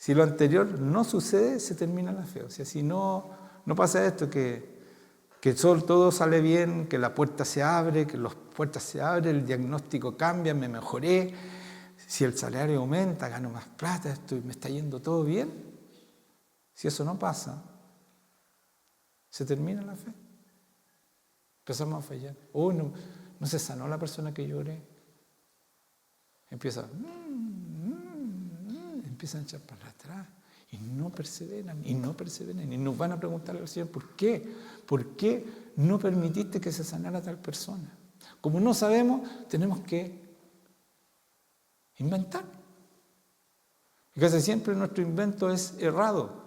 Si lo anterior no sucede, se termina la fe. O sea, si no pasa esto, que todo sale bien, que la puerta se abre, que las puertas se abren, el diagnóstico cambia, me mejoré, si el salario aumenta, gano más plata, me está yendo todo bien. Si eso no pasa, se termina la fe. Empezamos a fallar. No se sanó la persona que lloré. Empiezan a echar para atrás y no perseveran y nos van a preguntar al Señor ¿por qué no permitiste que se sanara tal persona? Como no sabemos, tenemos que inventar y casi siempre nuestro invento es errado.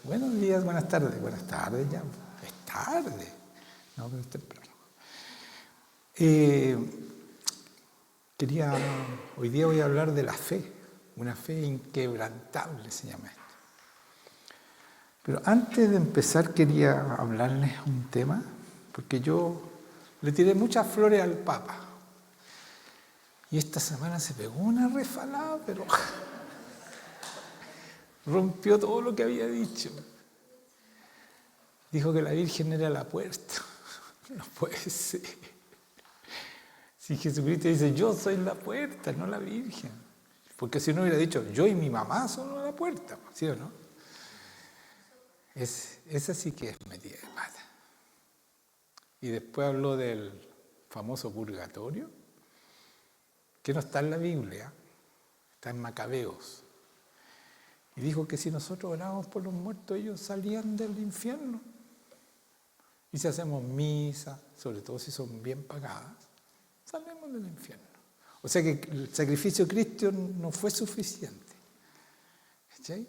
Buenos días, buenas tardes ya, es tarde, no, pero es temprano. Hoy día voy a hablar de la fe, una fe inquebrantable se llama esto. Pero antes de empezar quería hablarles un tema, porque yo le tiré muchas flores al Papa, y esta semana se pegó una refalada, pero rompió todo lo que había dicho. Dijo que la Virgen era la puerta. No puede ser. Si Jesucristo dice, yo soy la puerta, no la Virgen. Porque si no hubiera dicho, yo y mi mamá son la puerta, ¿sí o no? Esa sí que es metida de pata. Y después habló del famoso purgatorio, que no está en la Biblia, está en Macabeos. Y dijo que si nosotros orábamos por los muertos, ellos salían del infierno. Y si hacemos misa, sobre todo si son bien pagadas, salimos del infierno. O sea que el sacrificio de Cristo no fue suficiente. ¿Cachai?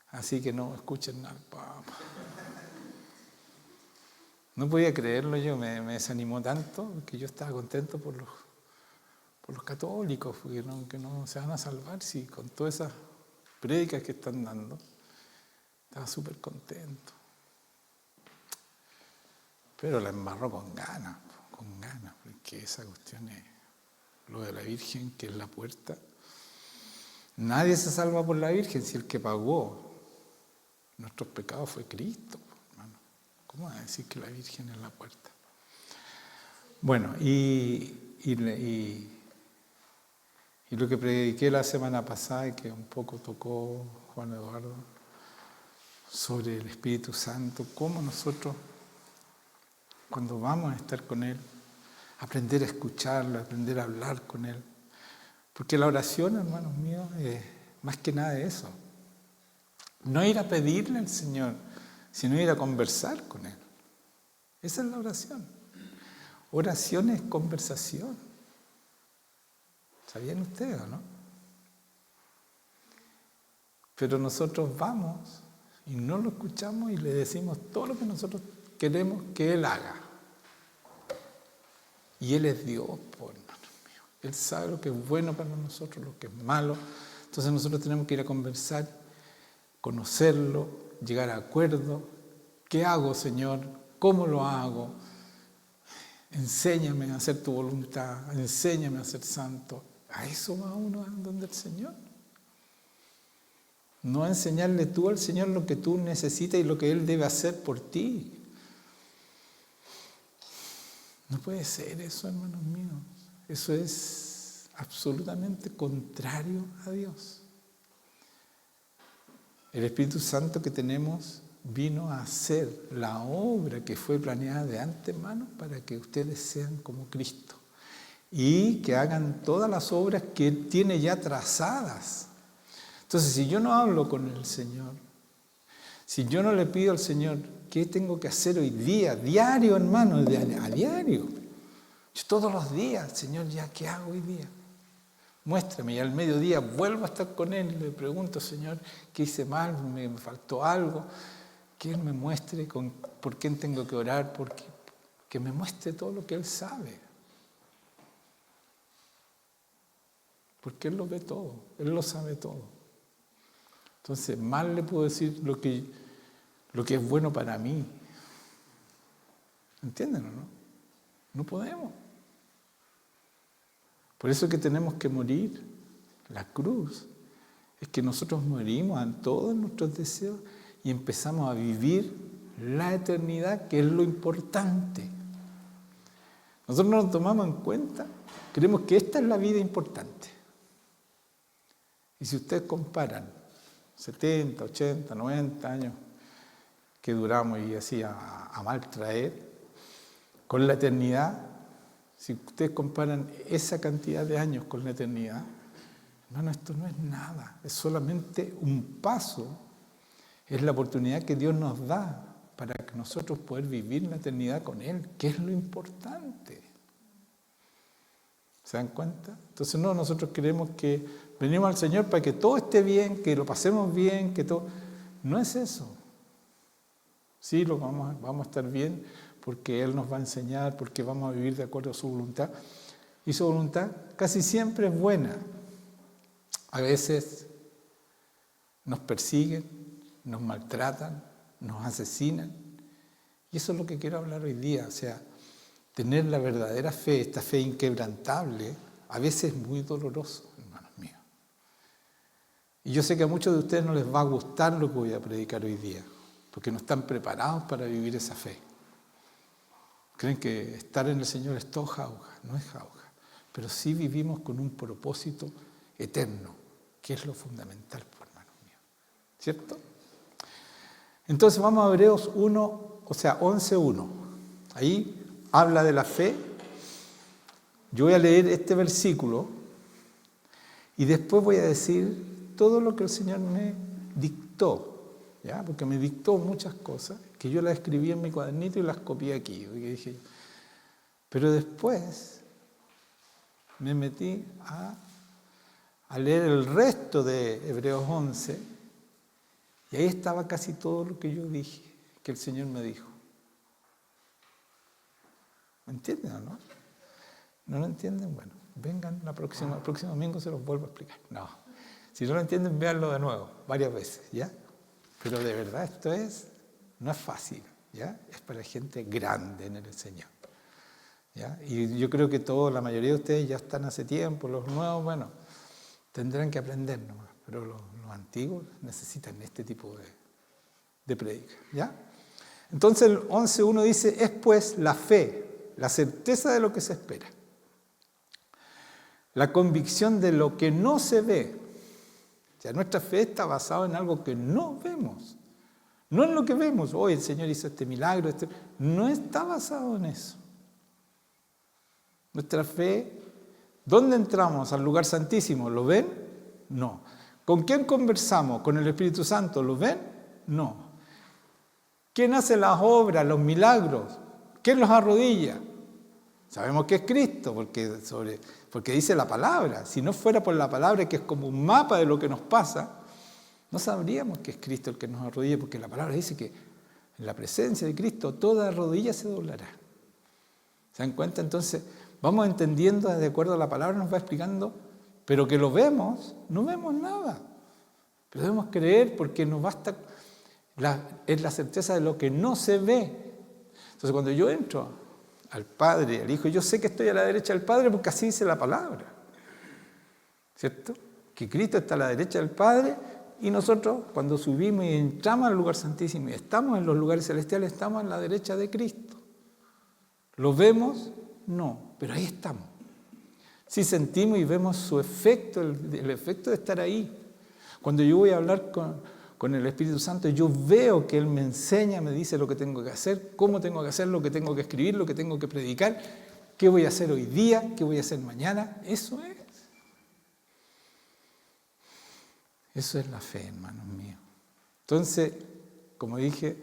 Así que no escuchen al Papa. No podía creerlo yo, me desanimó tanto, que yo estaba contento por los católicos, que no se van a salvar, si con todas esas prédicas que están dando, estaba súper contento. Pero la embarró con ganas, porque esa cuestión es lo de la Virgen, que es la puerta. Nadie se salva por la Virgen si el que pagó nuestros pecados fue Cristo, hermano. ¿Cómo va a decir que la Virgen es la puerta? Bueno, y lo que prediqué la semana pasada y que un poco tocó Juan Eduardo sobre el Espíritu Santo, cómo nosotros, cuando vamos a estar con Él, aprender a escucharlo, aprender a hablar con Él. Porque la oración, hermanos míos, es más que nada eso. No ir a pedirle al Señor, sino ir a conversar con Él. Esa es la oración. Oración es conversación. ¿Sabían ustedes o no? Pero nosotros vamos y no lo escuchamos y le decimos todo lo que nosotros queremos que Él haga. Y Él es Dios, por hermanos míos. Él sabe lo que es bueno para nosotros, lo que es malo. Entonces nosotros tenemos que ir a conversar, conocerlo, llegar a acuerdo. ¿Qué hago, Señor? ¿Cómo lo hago? Enséñame a hacer tu voluntad, enséñame a ser santo. A eso va uno donde el Señor. No a enseñarle tú al Señor lo que tú necesitas y lo que Él debe hacer por ti. No puede ser eso, hermanos míos. Eso es absolutamente contrario a Dios. El Espíritu Santo que tenemos vino a hacer la obra que fue planeada de antemano para que ustedes sean como Cristo y que hagan todas las obras que Él tiene ya trazadas. Entonces, si yo no hablo con el Señor, si yo no le pido al Señor qué tengo que hacer hoy día, diario, hermano, a diario, yo todos los días, Señor, ya qué hago hoy día, muéstrame, y al mediodía vuelvo a estar con Él y le pregunto, Señor, ¿qué hice mal? ¿Me faltó algo? Que Él me muestre por quién tengo que orar, que me muestre todo lo que Él sabe. Porque Él lo ve todo, Él lo sabe todo. Entonces, mal le puedo decir lo que es bueno para mí. ¿Entienden o no? No podemos. Por eso es que tenemos que morir. La cruz es que nosotros morimos a todos nuestros deseos y empezamos a vivir la eternidad, que es lo importante. Nosotros no lo tomamos en cuenta, creemos que esta es la vida importante. Y si ustedes comparan 70, 80, 90 años que duramos y así a mal traer, con la eternidad, si ustedes comparan esa cantidad de años con la eternidad, hermano, esto no es nada, es solamente un paso, es la oportunidad que Dios nos da para que nosotros poder vivir la eternidad con Él, que es lo importante. ¿Se dan cuenta? Entonces no, nosotros queremos que venimos al Señor para que todo esté bien, que lo pasemos bien, que todo... No es eso. Sí, vamos a estar bien porque Él nos va a enseñar, porque vamos a vivir de acuerdo a su voluntad. Y su voluntad casi siempre es buena. A veces nos persiguen, nos maltratan, nos asesinan. Y eso es lo que quiero hablar hoy día. O sea, tener la verdadera fe, esta fe inquebrantable, a veces es muy doloroso, hermanos míos. Y yo sé que a muchos de ustedes no les va a gustar lo que voy a predicar hoy día, porque no están preparados para vivir esa fe. Creen que estar en el Señor es todo jauja, no es jauja, pero sí vivimos con un propósito eterno, que es lo fundamental, hermanos míos. ¿Cierto? Entonces vamos a Hebreos 11:1. Ahí habla de la fe. Yo voy a leer este versículo y después voy a decir todo lo que el Señor me dictó. ¿Ya? Porque me dictó muchas cosas que yo las escribí en mi cuadernito y las copié aquí. Y dije, pero después me metí a leer el resto de Hebreos 11 y ahí estaba casi todo lo que yo dije, que el Señor me dijo. ¿Me entienden o no? ¿No lo entienden? Bueno, vengan el próximo domingo se los vuelvo a explicar. No, si no lo entienden, véanlo de nuevo, varias veces, ¿ya? Pero de verdad esto no es fácil, ¿ya? Es para gente grande en el Señor, ¿ya? Y yo creo que la mayoría de ustedes ya están hace tiempo, los nuevos, bueno, tendrán que aprender nomás, pero los antiguos necesitan este tipo de prédica, ¿ya? Entonces el 11:1 dice, es pues la fe, la certeza de lo que se espera, la convicción de lo que no se ve. O sea, nuestra fe está basada en algo que no vemos, no en lo que vemos. Hoy el Señor hizo este milagro, no está basado en eso. Nuestra fe, ¿dónde entramos? Al lugar santísimo, ¿lo ven? No. ¿Con quién conversamos? ¿Con el Espíritu Santo? ¿Lo ven? No. ¿Quién hace las obras, los milagros? ¿Quién los arrodilla? Sabemos que es Cristo, porque dice la palabra. Si no fuera por la palabra, que es como un mapa de lo que nos pasa, no sabríamos que es Cristo el que nos arrodilla, porque la palabra dice que en la presencia de Cristo toda rodilla se doblará. ¿Se dan cuenta? Entonces, vamos entendiendo de acuerdo a la palabra, nos va explicando, pero que lo vemos, no vemos nada. Pero debemos creer porque nos basta, es la certeza de lo que no se ve. Entonces, cuando yo entro al Padre, al Hijo, yo sé que estoy a la derecha del Padre porque así dice la palabra, ¿cierto? Que Cristo está a la derecha del Padre y nosotros cuando subimos y entramos al lugar santísimo y estamos en los lugares celestiales, estamos a la derecha de Cristo. ¿Lo vemos? No, pero ahí estamos. Si sentimos y vemos su efecto, el efecto de estar ahí. Cuando yo voy a hablar con el Espíritu Santo, yo veo que Él me enseña, me dice lo que tengo que hacer, cómo tengo que hacer, lo que tengo que escribir, lo que tengo que predicar, qué voy a hacer hoy día, qué voy a hacer mañana. Eso es. Eso es la fe, hermanos míos. Entonces, como dije,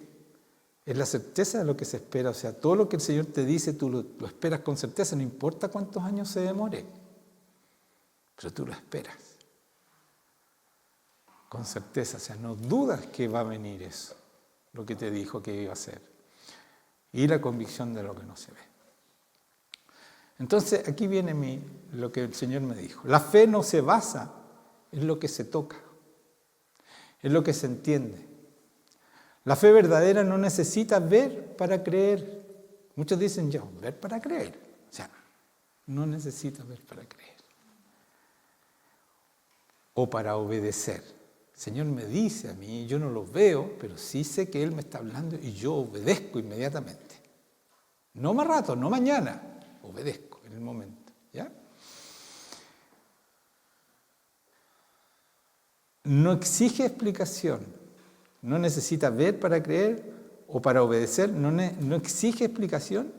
es la certeza de lo que se espera. O sea, todo lo que el Señor te dice, tú lo esperas con certeza, no importa cuántos años se demore, pero tú lo esperas. Con certeza, o sea, no dudas que va a venir eso, lo que te dijo que iba a ser. Y la convicción de lo que no se ve. Entonces, aquí viene lo que el Señor me dijo. La fe no se basa en lo que se toca. es lo que se entiende. La fe verdadera no necesita ver para creer. Muchos dicen, yo, ver para creer. O sea, no necesita ver para creer. O para obedecer. El Señor me dice a mí, yo no lo veo, pero sí sé que Él me está hablando y yo obedezco inmediatamente. No más rato, no mañana, obedezco en el momento. ¿Ya? No exige explicación, no necesita ver para creer o para obedecer, no exige explicación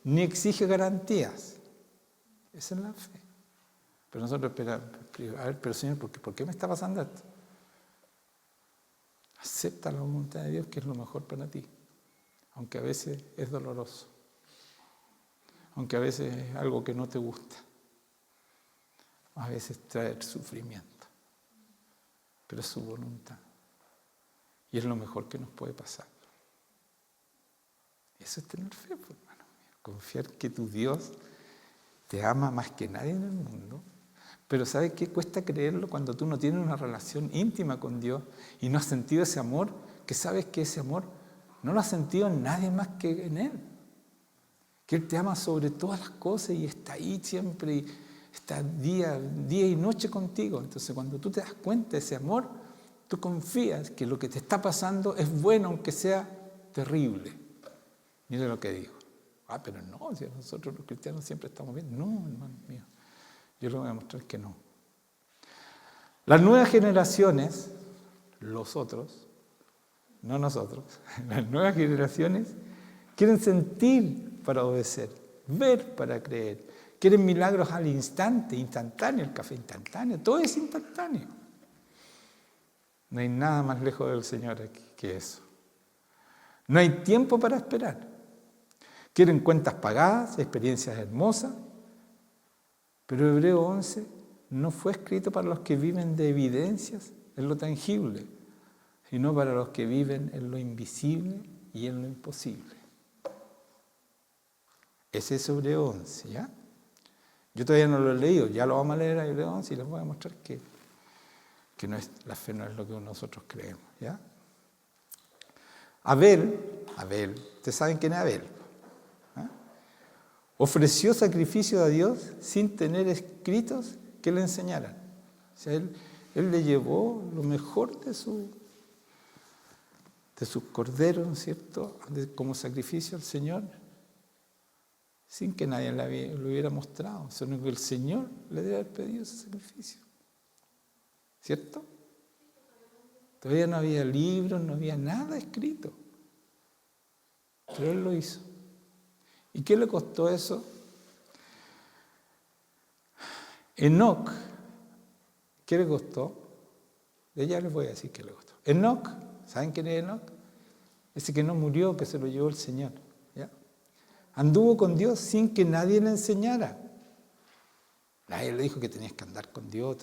ni exige garantías. Esa es la fe. Pero nosotros esperamos, a ver, pero Señor, ¿por qué me está pasando esto? Acepta la voluntad de Dios, que es lo mejor para ti, aunque a veces es doloroso, aunque a veces es algo que no te gusta, a veces trae sufrimiento, pero es su voluntad y es lo mejor que nos puede pasar. Eso es tener fe, pues, hermano mío. Confiar que tu Dios te ama más que nadie en el mundo. Pero ¿sabes qué? Cuesta creerlo cuando tú no tienes una relación íntima con Dios y no has sentido ese amor, que sabes que ese amor no lo has sentido en nadie más que en Él. Que Él te ama sobre todas las cosas y está ahí siempre y está día y noche contigo. Entonces cuando tú te das cuenta de ese amor, tú confías que lo que te está pasando es bueno aunque sea terrible. Mira lo que digo. Pero no, si nosotros los cristianos siempre estamos bien. No, hermano mío. Yo les voy a mostrar que no. Las nuevas generaciones, los otros, no nosotros, las nuevas generaciones quieren sentir para obedecer, ver para creer, quieren milagros al instante, instantáneo, el café instantáneo, todo es instantáneo. No hay nada más lejos del Señor aquí que eso. No hay tiempo para esperar. Quieren cuentas pagadas, experiencias hermosas, pero Hebreo 11 no fue escrito para los que viven de evidencias en lo tangible, sino para los que viven en lo invisible y en lo imposible. Ese es Hebreo 11, ¿ya? Yo todavía no lo he leído, ya lo vamos a leer a Hebreo 11 y les voy a mostrar que no es, la fe no es lo que nosotros creemos, ¿ya? Abel, ¿ustedes saben quién es Abel? Ofreció sacrificio a Dios sin tener escritos que le enseñaran. O sea, él le llevó lo mejor de sus corderos, ¿no es cierto?, como sacrificio al Señor, sin que nadie lo hubiera mostrado, sino que el Señor le debe haber pedido ese sacrificio. ¿Cierto? Todavía no había libros, no había nada escrito. Pero Él lo hizo. ¿Y qué le costó eso? Enoc, ¿qué le costó? Ya les voy a decir qué le costó. Enoc, ¿saben quién es Enoc? Ese que no murió, que se lo llevó el Señor. ¿Ya? Anduvo con Dios sin que nadie le enseñara. Nadie le dijo que tenías que andar con Dios.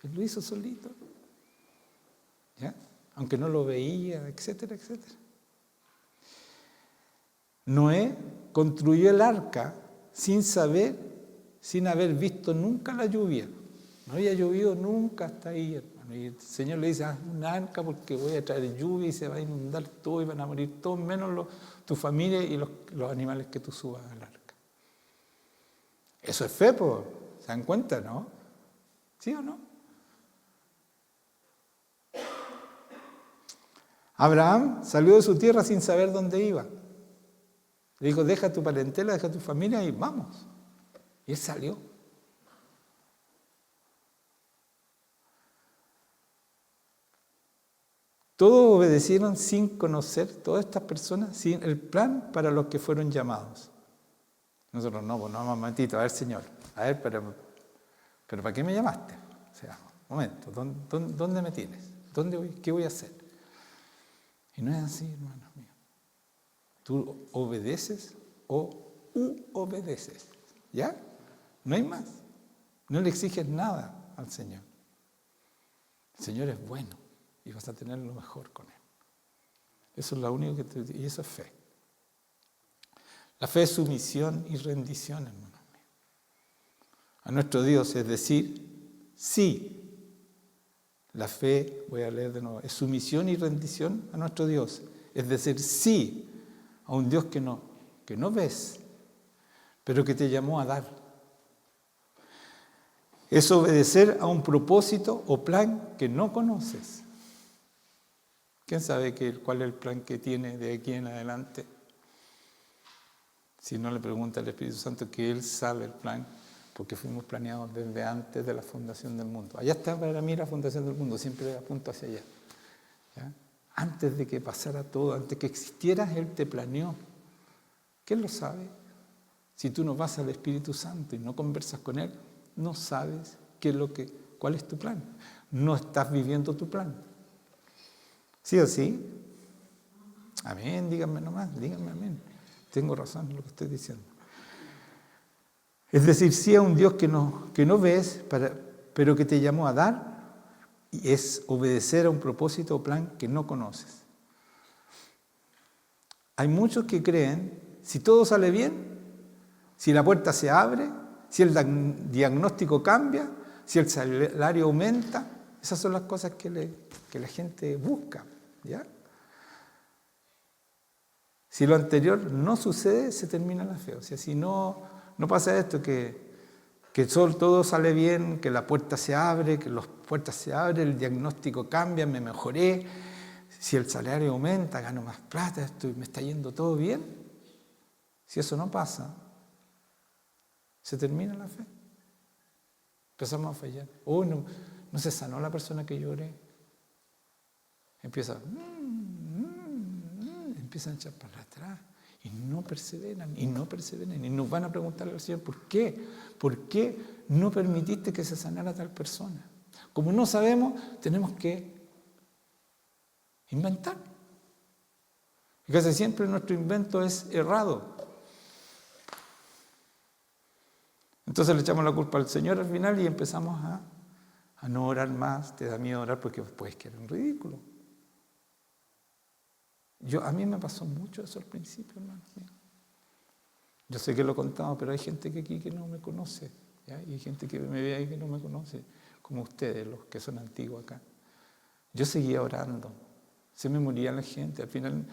Él lo hizo solito. ¿Ya? Aunque no lo veía, etcétera, etcétera. Noé construyó el arca sin saber, sin haber visto nunca la lluvia. No había llovido nunca hasta ahí, hermano. Y el Señor le dice, haz un arca porque voy a traer lluvia y se va a inundar todo y van a morir todos, menos tu familia y los animales que tú subas al arca. Eso es fe, pues. ¿Se dan cuenta, no? ¿Sí o no? Abraham salió de su tierra sin saber dónde iba. Le dijo, deja tu parentela, deja tu familia y vamos. Y él salió. Todos obedecieron sin conocer, todas estas personas, sin el plan para los que fueron llamados. Nosotros no, pues no, momentito, a ver, Señor, a ver, pero ¿para qué me llamaste? O sea, un momento, ¿dónde me tienes? ¿Qué voy a hacer? Y no es así, hermano mío. Tú obedeces o obedeces, ¿ya? No hay más. No le exiges nada al Señor. El Señor es bueno y vas a tener lo mejor con Él. Eso es lo único que te digo, y eso es fe. La fe es sumisión y rendición, hermano mío, a nuestro Dios, es decir, sí. La fe, voy a leer de nuevo, es sumisión y rendición a nuestro Dios. Es decir, sí a un Dios que no ves, pero que te llamó a dar. Es obedecer a un propósito o plan que no conoces. ¿Quién sabe cuál es el plan que tiene de aquí en adelante? Si no, le pregunta al Espíritu Santo, que Él sabe el plan, porque fuimos planeados desde antes de la fundación del mundo. Allá está para mí la fundación del mundo, siempre apunto hacia allá. ¿Ya? Antes de que pasara todo, antes que existieras, Él te planeó. ¿Quién lo sabe? Si tú no vas al Espíritu Santo y no conversas con Él, no sabes cuál es tu plan. No estás viviendo tu plan. ¿Sí o sí? Amén, díganme nomás, díganme amén. Tengo razón en lo que estoy diciendo. Es decir, sí a un Dios que no ves, pero que te llamó a dar, y es obedecer a un propósito o plan que no conoces. Hay muchos que creen, si todo sale bien, si la puerta se abre, si el diagnóstico cambia, si el salario aumenta, esas son las cosas que la gente busca, ¿ya? Si lo anterior no sucede, se termina la fe. O sea, si no pasa esto, que todo sale bien, que la puerta se abre, que las puertas se abren, el diagnóstico cambia, me mejoré, si el salario aumenta, gano más plata, me está yendo todo bien. Si eso no pasa, se termina la fe. Empezamos a fallar. No se sanó la persona que lloré. Empiezan a echar para atrás y no perseveran y nos van a preguntar al Señor, ¿por qué? ¿Por qué no permitiste que se sanara tal persona? Como no sabemos, tenemos que inventar. Y casi siempre nuestro invento es errado. Entonces le echamos la culpa al Señor al final y empezamos a no orar más. Te da miedo orar porque puedes quedar en ridículo. A mí me pasó mucho eso al principio, hermano. Yo sé que lo he contado, pero hay gente aquí que no me conoce, ¿ya? Y hay gente que me ve ahí que no me conoce, como ustedes, los que son antiguos acá. Yo seguía orando, se me moría la gente. Al final,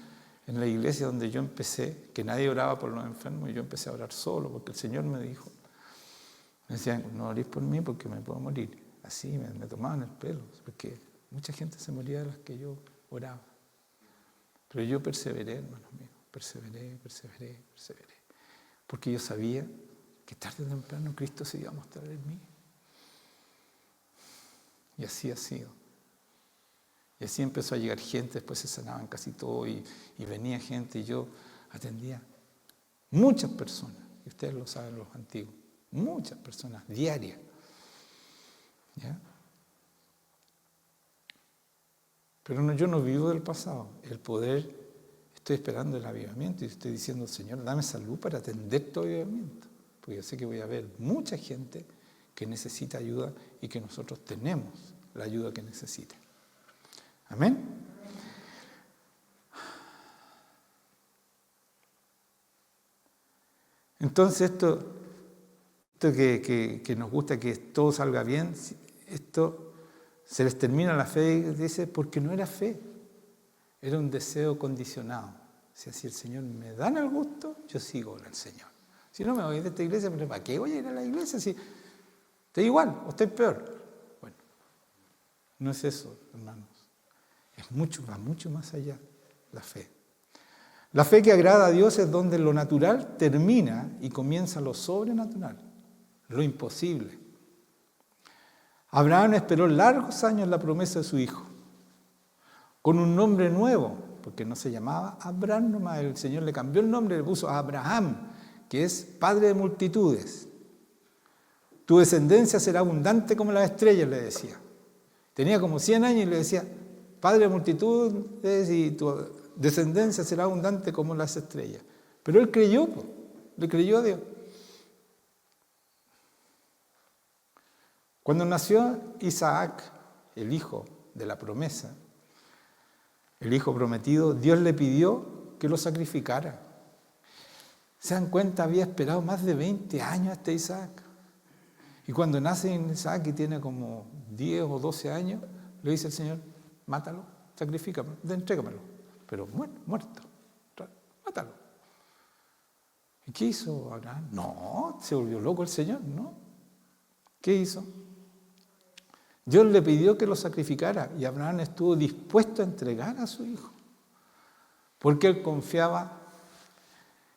en la iglesia donde yo empecé, que nadie oraba por los enfermos, yo empecé a orar solo, porque el Señor me dijo, me decían, no orís por mí porque me puedo morir. Así me tomaban el pelo, porque mucha gente se moría de las que yo oraba. Pero yo perseveré, hermanos míos, perseveré. Porque yo sabía que tarde o temprano Cristo se iba a mostrar en mí. Y así ha sido. Y así empezó a llegar gente, después se sanaban casi todo y venía gente y yo atendía muchas personas. Y ustedes lo saben los antiguos. Muchas personas, diarias. ¿Ya? Pero yo no vivo del pasado. El poder, estoy esperando el avivamiento y estoy diciendo, Señor, dame salud para atender tu avivamiento. Porque yo sé que voy a ver mucha gente que necesita ayuda y que nosotros tenemos la ayuda que necesita. Amén. Entonces esto que nos gusta que todo salga bien, esto se les termina la fe, dice, porque no era fe, era un deseo condicionado. O sea, si el Señor me da el gusto, yo sigo con el Señor. Si no me voy de esta iglesia, pero ¿para qué voy a ir a la iglesia si estoy igual o estoy peor? Bueno, no es eso, hermanos. Va mucho más allá la fe. La fe que agrada a Dios es donde lo natural termina y comienza lo sobrenatural, lo imposible. Abraham esperó largos años la promesa de su hijo, con un nombre nuevo, porque no se llamaba Abraham nomás, el Señor le cambió el nombre, le puso Abraham, que es padre de multitudes. Tu descendencia será abundante como las estrellas, le decía. Tenía como 100 años y le decía, padre de multitudes y tu descendencia será abundante como las estrellas. Pero él creyó, le creyó a Dios. Cuando nació Isaac, el hijo de la promesa, el hijo prometido, Dios le pidió que lo sacrificara. ¿Se dan cuenta? Había esperado más de 20 años a Isaac. Y cuando nace Isaac y tiene como 10 o 12 años, Le dice el Señor, mátalo, sacrifícamelo, entrégamelo. Pero muerto, mátalo. ¿Y qué hizo Abraham? No, se volvió loco el Señor, ¿no? ¿Qué hizo? Dios le pidió que lo sacrificara y Abraham estuvo dispuesto a entregar a su hijo. Porque él confiaba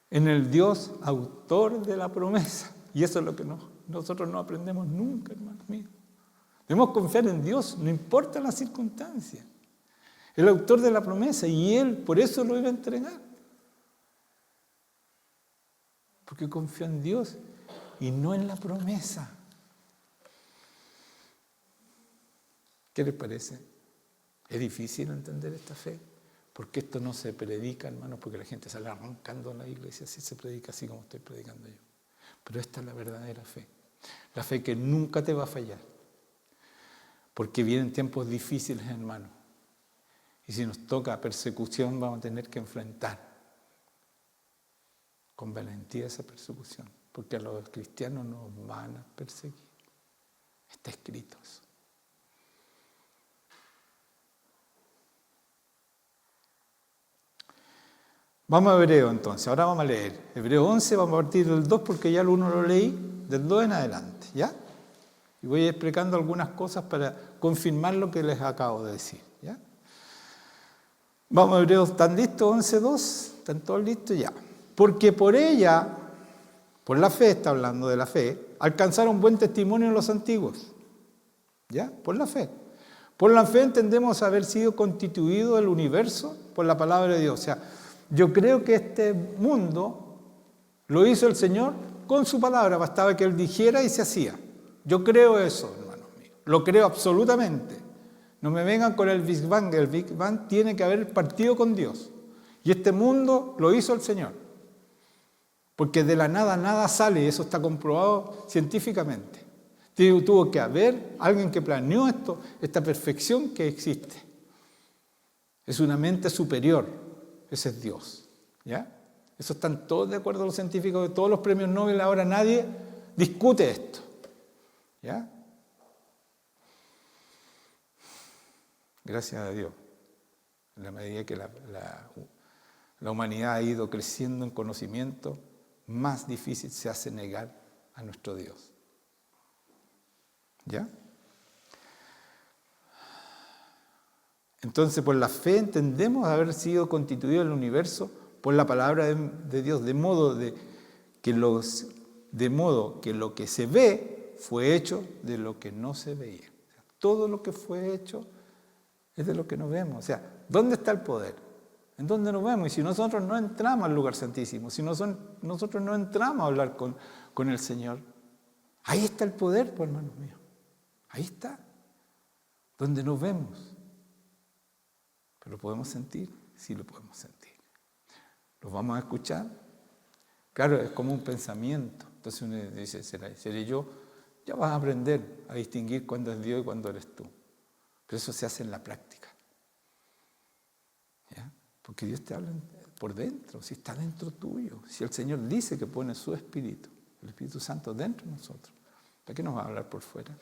en el Dios autor de la promesa. Y eso es lo que nosotros no aprendemos nunca, hermanos míos. Debemos confiar en Dios, no importa las circunstancias. El autor de la promesa, y él por eso lo iba a entregar. Porque confió en Dios y no en la promesa. ¿Qué les parece? ¿Es difícil entender esta fe? Porque esto no se predica, hermanos, porque la gente sale arrancando en la iglesia, así se predica, así como estoy predicando yo. Pero esta es la verdadera fe. La fe que nunca te va a fallar. Porque vienen tiempos difíciles, hermanos. Y si nos toca persecución, vamos a tener que enfrentar con valentía esa persecución. Porque a los cristianos nos van a perseguir. Está escrito eso. Vamos a Hebreo entonces, ahora vamos a leer. Hebreo 11, vamos a partir del 2 porque ya el 1 lo leí, del 2 en adelante, ¿ya? Y voy explicando algunas cosas para confirmar lo que les acabo de decir, ¿ya? Vamos a Hebreos, ¿están listos? 11:2, ¿están todos listos? Ya. Porque por ella, por la fe, está hablando de la fe, alcanzaron buen testimonio en los antiguos, ¿ya? Por la fe. Por la fe entendemos haber sido constituido el universo por la palabra de Dios, o sea, yo creo que este mundo lo hizo el Señor con su palabra, bastaba que Él dijera y se hacía. Yo creo eso, hermanos míos, lo creo absolutamente. No me vengan con el Big Bang tiene que haber partido con Dios. Y este mundo lo hizo el Señor. Porque de la nada, nada sale, y eso está comprobado científicamente. Tuvo que haber alguien que planeó esto, esta perfección que existe. Es una mente superior. Ese es Dios, ¿ya? Eso están todos de acuerdo los científicos de todos los premios Nobel, ahora nadie discute esto, ¿ya? Gracias a Dios, en la medida que la humanidad ha ido creciendo en conocimiento, más difícil se hace negar a nuestro Dios, ¿ya? Entonces, por la fe entendemos haber sido constituido el universo por la palabra de Dios, de modo que lo que se ve fue hecho de lo que no se veía. O sea, todo lo que fue hecho es de lo que no vemos. O sea, ¿dónde está el poder? ¿En dónde nos vemos? Y si nosotros no entramos al lugar santísimo, si nosotros no entramos a hablar con el Señor, ahí está el poder, pues, hermanos míos. Ahí está, donde nos vemos. ¿Pero lo podemos sentir? Sí lo podemos sentir. ¿Lo vamos a escuchar? Claro, es como un pensamiento. Entonces uno dice, ¿seré yo? Ya vas a aprender a distinguir cuándo es Dios y cuándo eres tú. Pero eso se hace en la práctica. ¿Ya? Porque Dios te habla por dentro, si está dentro tuyo. Si el Señor dice que pone su Espíritu, el Espíritu Santo dentro de nosotros, ¿para qué nos va a hablar por fuera?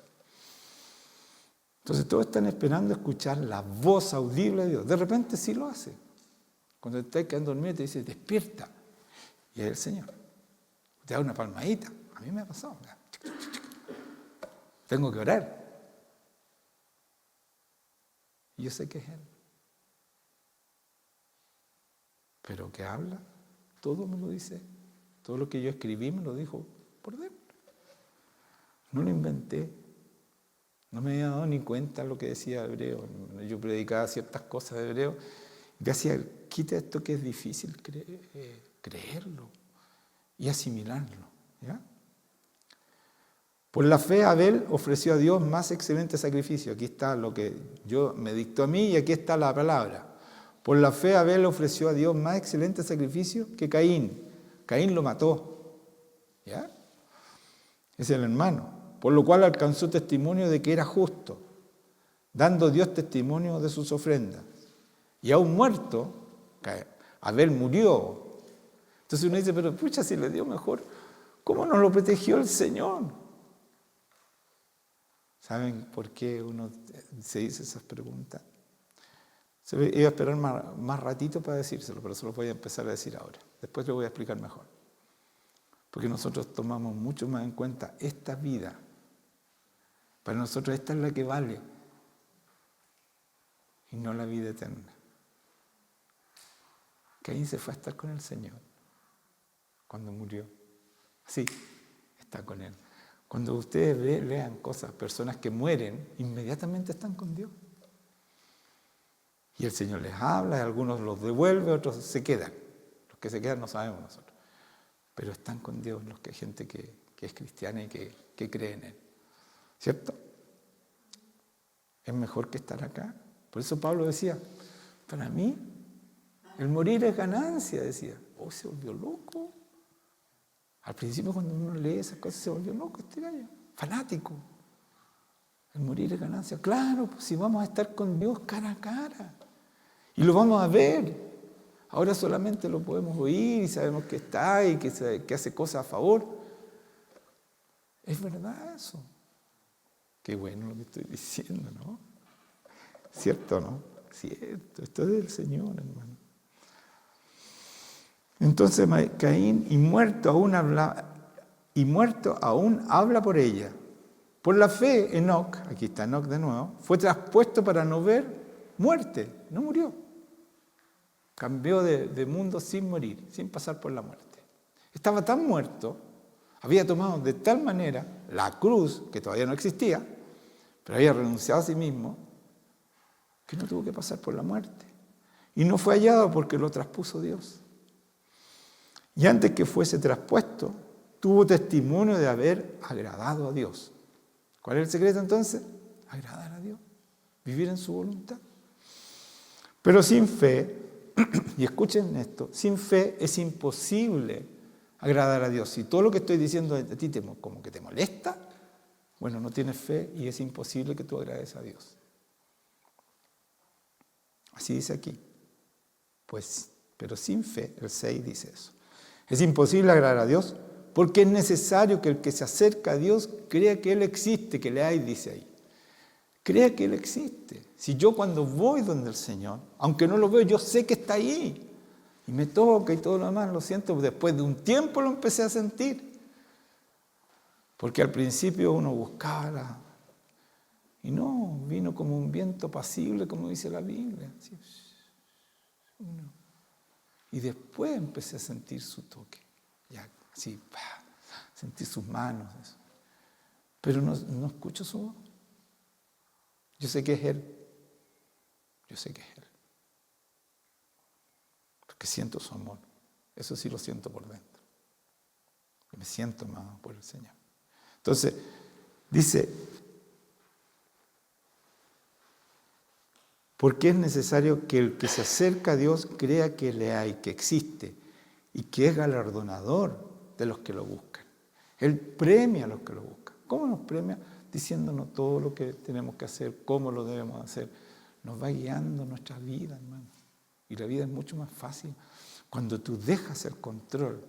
Entonces todos están esperando escuchar la voz audible de Dios. De repente sí lo hace. Cuando te estás quedando dormido te dice, despierta. Y es el Señor. Te da una palmadita. A mí me ha pasado. Tengo que orar. Y yo sé que es Él. Pero que habla, todo me lo dice. Todo lo que yo escribí me lo dijo por dentro. No lo inventé. No me había dado ni cuenta lo que decía Hebreo. Yo predicaba ciertas cosas de Hebreo y decía, quita esto que es difícil creerlo y asimilarlo, ¿ya? Por la fe Abel ofreció a Dios más excelente sacrificio. Aquí está lo que yo me dictó a mí y aquí está la palabra. Por la fe Abel ofreció a Dios más excelente sacrificio que Caín. Caín lo mató, ¿ya? Es el hermano. Por lo cual alcanzó testimonio de que era justo, dando Dios testimonio de sus ofrendas. Y aún muerto, Abel murió. Entonces uno dice, pero pucha, si le dio mejor, ¿cómo no lo protegió el Señor? ¿Saben por qué uno se dice esas preguntas? Iba a esperar más ratito para decírselo, pero se lo voy a empezar a decir ahora. Después lo voy a explicar mejor. Porque nosotros tomamos mucho más en cuenta esta vida. Para nosotros esta es la que vale. Y no la vida eterna. Caín se fue a estar con el Señor cuando murió. Sí, está con Él. Cuando ustedes lean cosas, personas que mueren, inmediatamente están con Dios. Y el Señor les habla, algunos los devuelve, otros se quedan. Los que se quedan no sabemos nosotros. Pero están con Dios los que hay gente que es cristiana y que cree en Él. ¿Cierto? Es mejor que estar acá. Por eso Pablo decía, para mí, el morir es ganancia, decía. Oh, se volvió loco. Al principio cuando uno lee esas cosas se volvió loco este gallo, fanático. El morir es ganancia. Claro, pues si vamos a estar con Dios cara a cara. Y lo vamos a ver. Ahora solamente lo podemos oír y sabemos que está ahí, que hace cosas a favor. Es verdad eso. Qué bueno lo que estoy diciendo, ¿no? ¿Cierto, no? Cierto. Esto es del Señor, hermano. Entonces Caín, y muerto aún habla por ella. Por la fe, Enoc, aquí está Enoc de nuevo, fue traspuesto para no ver muerte. No murió. Cambió de mundo sin morir, sin pasar por la muerte. Estaba tan muerto, había tomado de tal manera la cruz, que todavía no existía, pero había renunciado a sí mismo, que no tuvo que pasar por la muerte. Y no fue hallado porque lo traspuso Dios. Y antes que fuese traspuesto, tuvo testimonio de haber agradado a Dios. ¿Cuál es el secreto entonces? Agradar a Dios, vivir en su voluntad. Pero sin fe, y escuchen esto, sin fe es imposible agradar a Dios. Si todo lo que estoy diciendo a ti como que te molesta, bueno, no tienes fe y es imposible que tú agrades a Dios. Así dice aquí. Pues, pero sin fe, el 6 dice eso. Es imposible agradar a Dios porque es necesario que el que se acerca a Dios crea que Él existe, que leáis, dice ahí. Crea que Él existe. Si yo cuando voy donde el Señor, aunque no lo veo, yo sé que está ahí. Y me toca y todo lo demás, lo siento. Después de un tiempo lo empecé a sentir. Porque al principio uno buscaba y no, vino como un viento pasible, como dice la Biblia. Así, y después empecé a sentir su toque. Ya, así, sentir sus manos. Eso. Pero no escucho su voz. Yo sé que es Él. Yo sé que es Él. Porque siento su amor. Eso sí lo siento por dentro. Me siento amado por el Señor. Entonces, dice, porque es necesario que el que se acerca a Dios crea que le hay, que existe y que es galardonador de los que lo buscan. Él premia a los que lo buscan. ¿Cómo nos premia? Diciéndonos todo lo que tenemos que hacer, cómo lo debemos hacer. Nos va guiando nuestra vida, hermano. Y la vida es mucho más fácil cuando tú dejas el control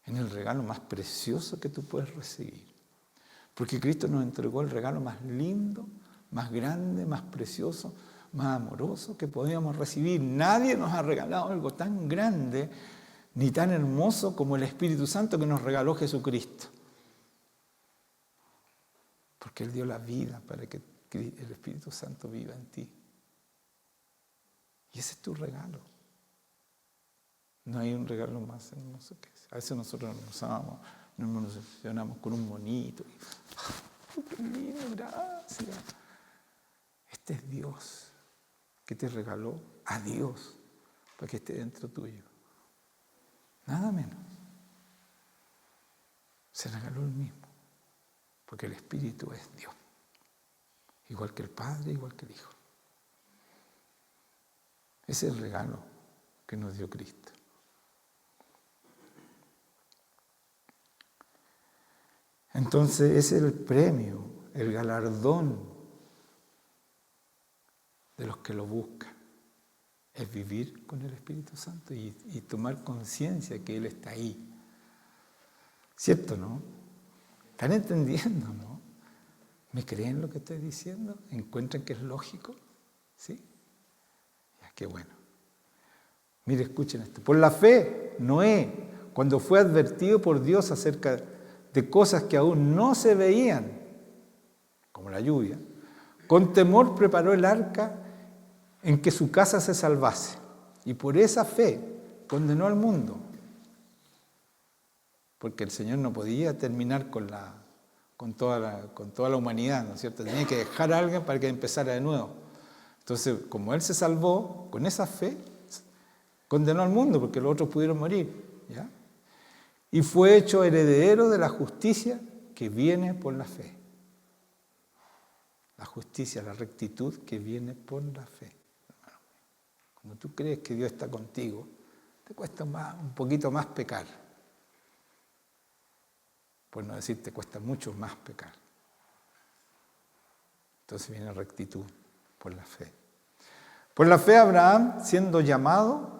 en el regalo más precioso que tú puedes recibir. Porque Cristo nos entregó el regalo más lindo, más grande, más precioso, más amoroso que podíamos recibir. Nadie nos ha regalado algo tan grande ni tan hermoso como el Espíritu Santo que nos regaló Jesucristo. Porque Él dio la vida para que el Espíritu Santo viva en ti. Y ese es tu regalo. No hay un regalo más hermoso que ese. A veces nosotros nos emocionamos con un monito. ¡Qué lindo, gracias! Este es Dios que te regaló a Dios para que esté dentro tuyo. Nada menos. Se regaló el mismo. Porque el Espíritu es Dios. Igual que el Padre, igual que el Hijo. Ese es el regalo que nos dio Cristo. Entonces ese es el premio, el galardón de los que lo buscan. Es vivir con el Espíritu Santo y tomar conciencia que Él está ahí. ¿Cierto, no? ¿Están entendiendo, no? ¿Me creen lo que estoy diciendo? ¿Encuentran que es lógico? ¿Sí? Ya, qué bueno. Mire, escuchen esto. Por la fe, Noé, cuando fue advertido por Dios acerca de cosas que aún no se veían, como la lluvia, con temor preparó el arca en que su casa se salvase. Y por esa fe condenó al mundo. Porque el Señor no podía terminar con toda la humanidad, ¿no es cierto? Tenía que dejar a alguien para que empezara de nuevo. Entonces, como Él se salvó, con esa fe, condenó al mundo, porque los otros pudieron morir, ¿ya? Y fue hecho heredero de la justicia que viene por la fe. La justicia, la rectitud que viene por la fe. Cuando tú crees que Dios está contigo, te cuesta un poquito más pecar. Por no decir, te cuesta mucho más pecar. Entonces viene rectitud por la fe. Por la fe Abraham, siendo llamado,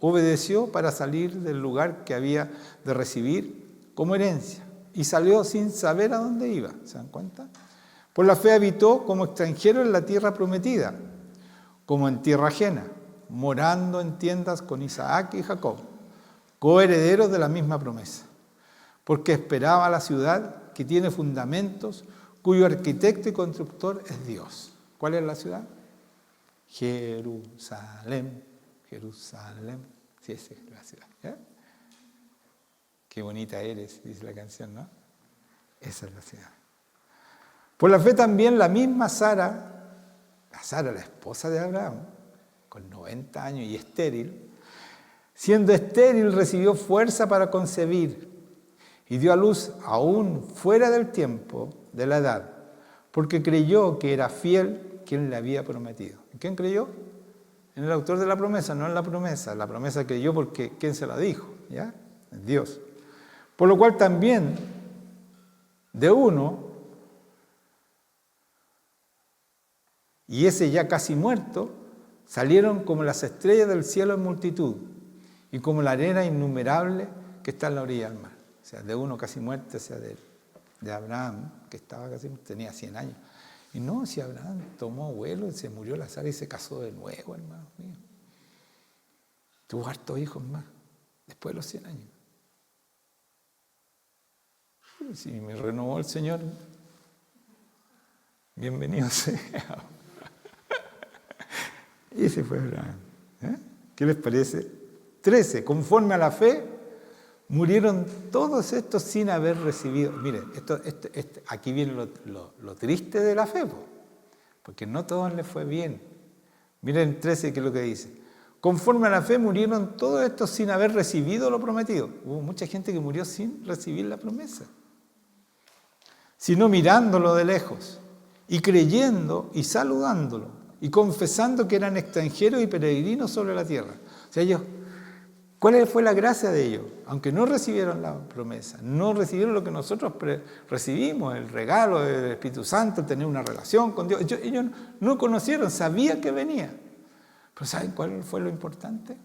obedeció para salir del lugar que había de recibir como herencia. Y salió sin saber a dónde iba. ¿Se dan cuenta? Por la fe habitó como extranjero en la tierra prometida, como en tierra ajena, morando en tiendas con Isaac y Jacob, coherederos de la misma promesa. Porque esperaba la ciudad que tiene fundamentos, cuyo arquitecto y constructor es Dios. ¿Cuál es la ciudad? Jerusalén. Jerusalén. Sí, esa es la ciudad. ¿Eh? Qué bonita eres, dice la canción, ¿no? Esa es la ciudad. Por la fe también la misma Sara, la esposa de Abraham, con 90 años y estéril, siendo estéril recibió fuerza para concebir y dio a luz aún fuera del tiempo de la edad, porque creyó que era fiel quien le había prometido. ¿En quién creyó? En el autor de la promesa, no en la promesa. La promesa creyó porque ¿quién se la dijo? ¿Ya? Dios. Por lo cual también de uno, y ese ya casi muerto, salieron como las estrellas del cielo en multitud y como la arena innumerable que está en la orilla del mar. O sea, de uno casi muerto, o sea, de Abraham, que estaba casi, tenía 100 años. Y no, si Abraham tomó vuelo, se murió la Sara y se casó de nuevo, hermano mío. Tuvo hartos hijos más, después de los 100 años. Si me renovó el Señor, bienvenido sea. Y ese fue Abraham. ¿Qué les parece? 13. Conforme a la fe, murieron todos estos sin haber recibido. Miren, aquí viene lo triste de la fe, porque no a todos les fue bien. Miren 13, que es lo que dice. Conforme a la fe, murieron todos estos sin haber recibido lo prometido. Hubo mucha gente que murió sin recibir la promesa, sino mirándolo de lejos y creyendo y saludándolo y confesando que eran extranjeros y peregrinos sobre la tierra. O sea, ellos, ¿cuál fue la gracia de ellos? Aunque no recibieron la promesa, no recibieron lo que nosotros recibimos, el regalo del Espíritu Santo, tener una relación con Dios. Ellos no conocieron, sabían que venía. Pero ¿saben cuál fue lo importante?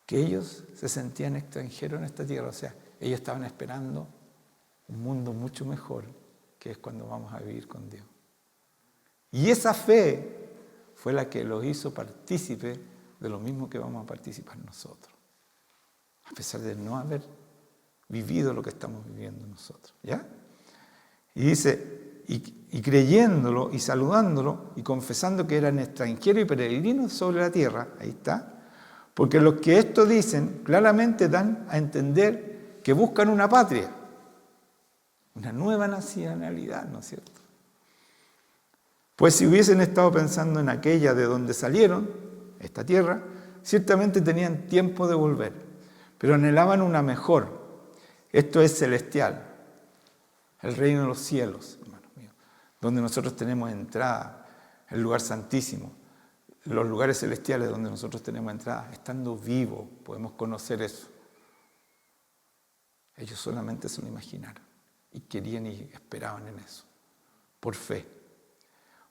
Que ellos se sentían extranjeros en esta tierra. O sea, ellos estaban esperando un mundo mucho mejor, que es cuando vamos a vivir con Dios. Y esa fe fue la que los hizo partícipe de lo mismo que vamos a participar nosotros, a pesar de no haber vivido lo que estamos viviendo nosotros, ¿ya? Y dice, y creyéndolo y saludándolo y confesando que eran extranjeros y peregrinos sobre la tierra, ahí está, porque los que esto dicen claramente dan a entender que buscan una patria, una nueva nacionalidad, ¿no es cierto? Pues si hubiesen estado pensando en aquella de donde salieron, esta tierra, ciertamente tenían tiempo de volver, pero anhelaban una mejor, esto es celestial, el reino de los cielos, hermanos míos, donde nosotros tenemos entrada, el lugar santísimo, los lugares celestiales donde nosotros tenemos entrada, estando vivos podemos conocer eso. Ellos solamente se lo imaginaron y querían y esperaban en eso, por fe.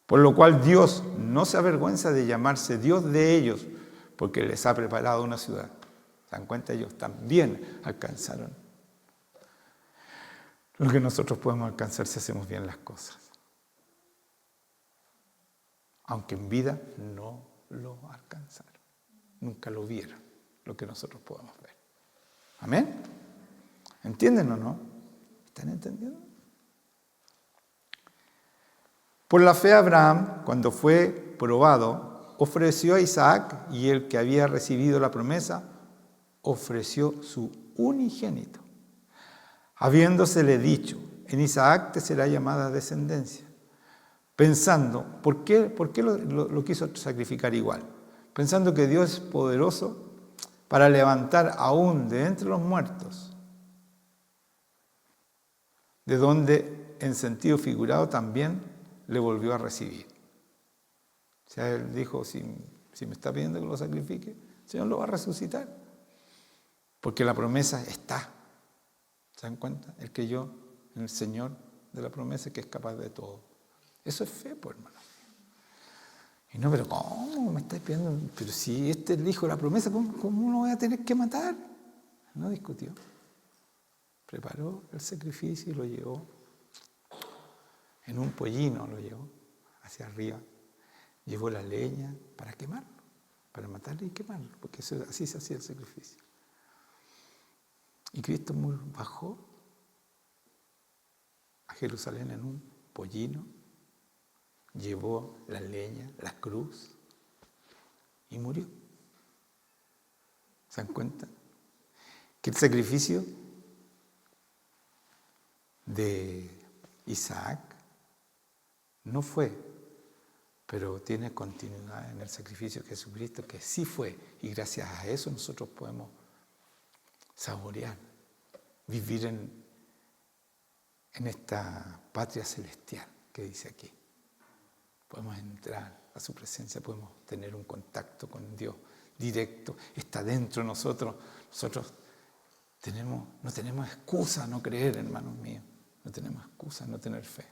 Por lo cual Dios no se avergüenza de llamarse Dios de ellos, porque les ha preparado una ciudad. ¿Se dan cuenta? Ellos también alcanzaron lo que nosotros podemos alcanzar si hacemos bien las cosas. aunque en vida no lo alcanzaron. Nunca lo vieron, lo que nosotros podemos ver. ¿Amén? ¿Entienden o no? ¿Están entendiendo? Por la fe Abraham, cuando fue probado, ofreció a Isaac, y el que había recibido la promesa ofreció su unigénito, habiéndosele dicho: en Isaac te será llamada descendencia. Pensando, ¿por qué lo quiso sacrificar igual? Pensando que Dios es poderoso para levantar aún de entre los muertos, de donde en sentido figurado también le volvió a recibir. O sea, él dijo, si me está pidiendo que lo sacrifique, el Señor lo va a resucitar. Porque la promesa está. ¿Se dan cuenta? Él creyó en el Señor de la promesa, que es capaz de todo. Eso es fe, pues, hermano. Y no, pero ¿cómo me estáis pidiendo? Pero si este es el hijo de la promesa, ¿cómo lo voy a tener que matar? No discutió. Preparó el sacrificio y lo llevó. En un pollino lo llevó hacia arriba. Llevó la leña para quemarlo, para matarlo y quemarlo, porque así se hacía el sacrificio. Y Cristo bajó a Jerusalén en un pollino, llevó la leña, la cruz y murió. ¿Se dan cuenta? Que el sacrificio de Isaac no fue, pero tiene continuidad en el sacrificio de Jesucristo, que sí fue, y gracias a eso nosotros podemos saborear, vivir en esta patria celestial que dice aquí. Podemos entrar a su presencia, podemos tener un contacto con Dios directo, está dentro de nosotros. Nosotros no tenemos excusa no creer, hermanos míos, no tenemos excusa no tener fe.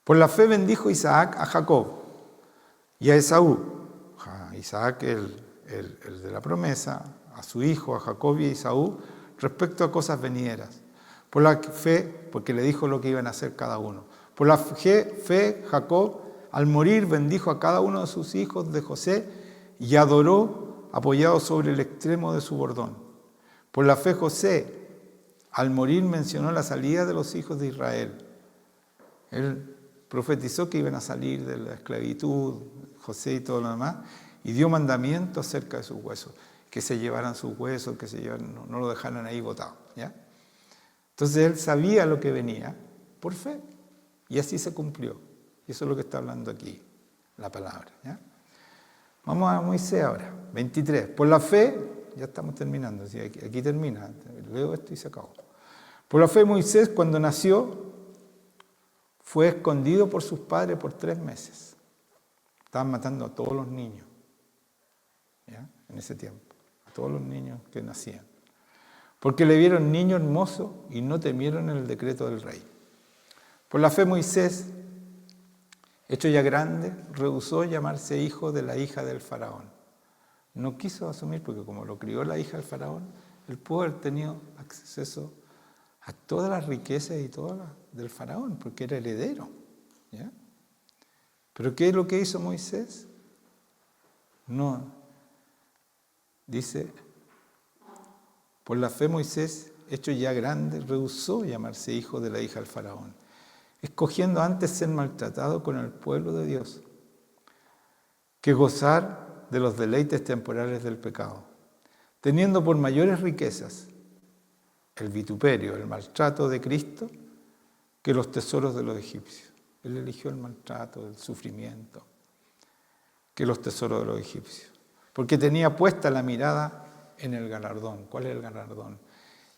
Por la fe bendijo Isaac a Jacob y a Esaú. Isaac, el de la promesa, a su hijo, a Jacob y a Esaú, respecto a cosas venideras. Por la fe, porque le dijo lo que iban a hacer cada uno. Por la fe, Jacob, al morir, bendijo a cada uno de sus hijos de José y adoró apoyado sobre el extremo de su bordón. Por la fe, José, al morir, mencionó la salida de los hijos de Israel. Él profetizó que iban a salir de la esclavitud, José y todo lo demás, y dio mandamiento acerca de sus huesos, que se llevaran sus huesos, que no lo dejaran ahí botado, ¿ya? Entonces él sabía lo que venía por fe, y así se cumplió. Y eso es lo que está hablando aquí, la palabra, ¿ya? Vamos a Moisés ahora, 23. Por la fe, ya estamos terminando, ¿sí? Aquí termina, leo esto y se acabó. Por la fe Moisés, cuando nació, fue escondido por sus padres por 3 meses. Estaban matando a todos los niños, ¿ya? En ese tiempo, a todos los niños que nacían. Porque le vieron niño hermoso y no temieron el decreto del rey. Por la fe Moisés, hecho ya grande, rehusó llamarse hijo de la hija del faraón. No quiso asumir, porque como lo crió la hija del faraón, él pudo haber tenido acceso a todas las riquezas y todas las del faraón, porque era heredero, ¿ya? Pero ¿qué es lo que hizo Moisés? No, dice, por la fe Moisés, hecho ya grande, rehusó llamarse hijo de la hija del faraón, escogiendo antes ser maltratado con el pueblo de Dios, que gozar de los deleites temporales del pecado, teniendo por mayores riquezas el vituperio, el maltrato de Cristo, que los tesoros de los egipcios. Él eligió el maltrato, el sufrimiento, que los tesoros de los egipcios. Porque tenía puesta la mirada en el galardón. ¿Cuál es el galardón?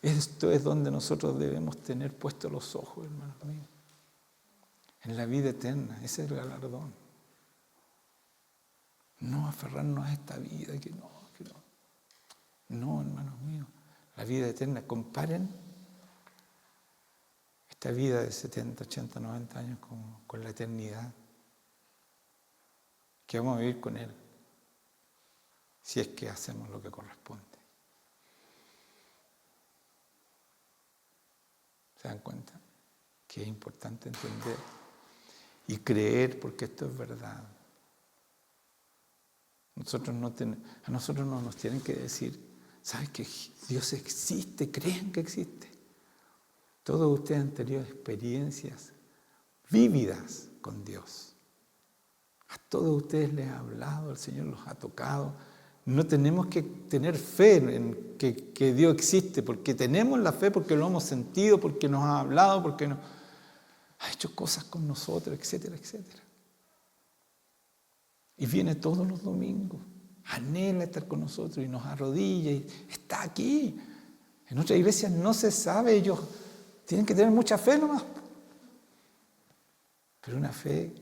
Esto es donde nosotros debemos tener puestos los ojos, hermanos míos. En la vida eterna, ese es el galardón. No aferrarnos a esta vida, que no. No, hermanos míos. La vida eterna, comparen esta vida de 70, 80, 90 años con la eternidad que vamos a vivir con Él, si es que hacemos lo que corresponde. ¿Se dan cuenta? Que es importante entender y creer, porque esto es verdad. A nosotros no nos tienen que decir, ¿sabes que Dios existe? ¿Creen que existe? Todos ustedes han tenido experiencias vívidas con Dios. A todos ustedes les ha hablado, el Señor los ha tocado. No tenemos que tener fe en que Dios existe, porque tenemos la fe, porque lo hemos sentido, porque nos ha hablado, porque nos ha hecho cosas con nosotros, etcétera, etcétera. Y viene todos los domingos, anhela estar con nosotros y nos arrodilla y está aquí. En otras iglesias no se sabe, ellos tienen que tener mucha fe nomás. Pero una fe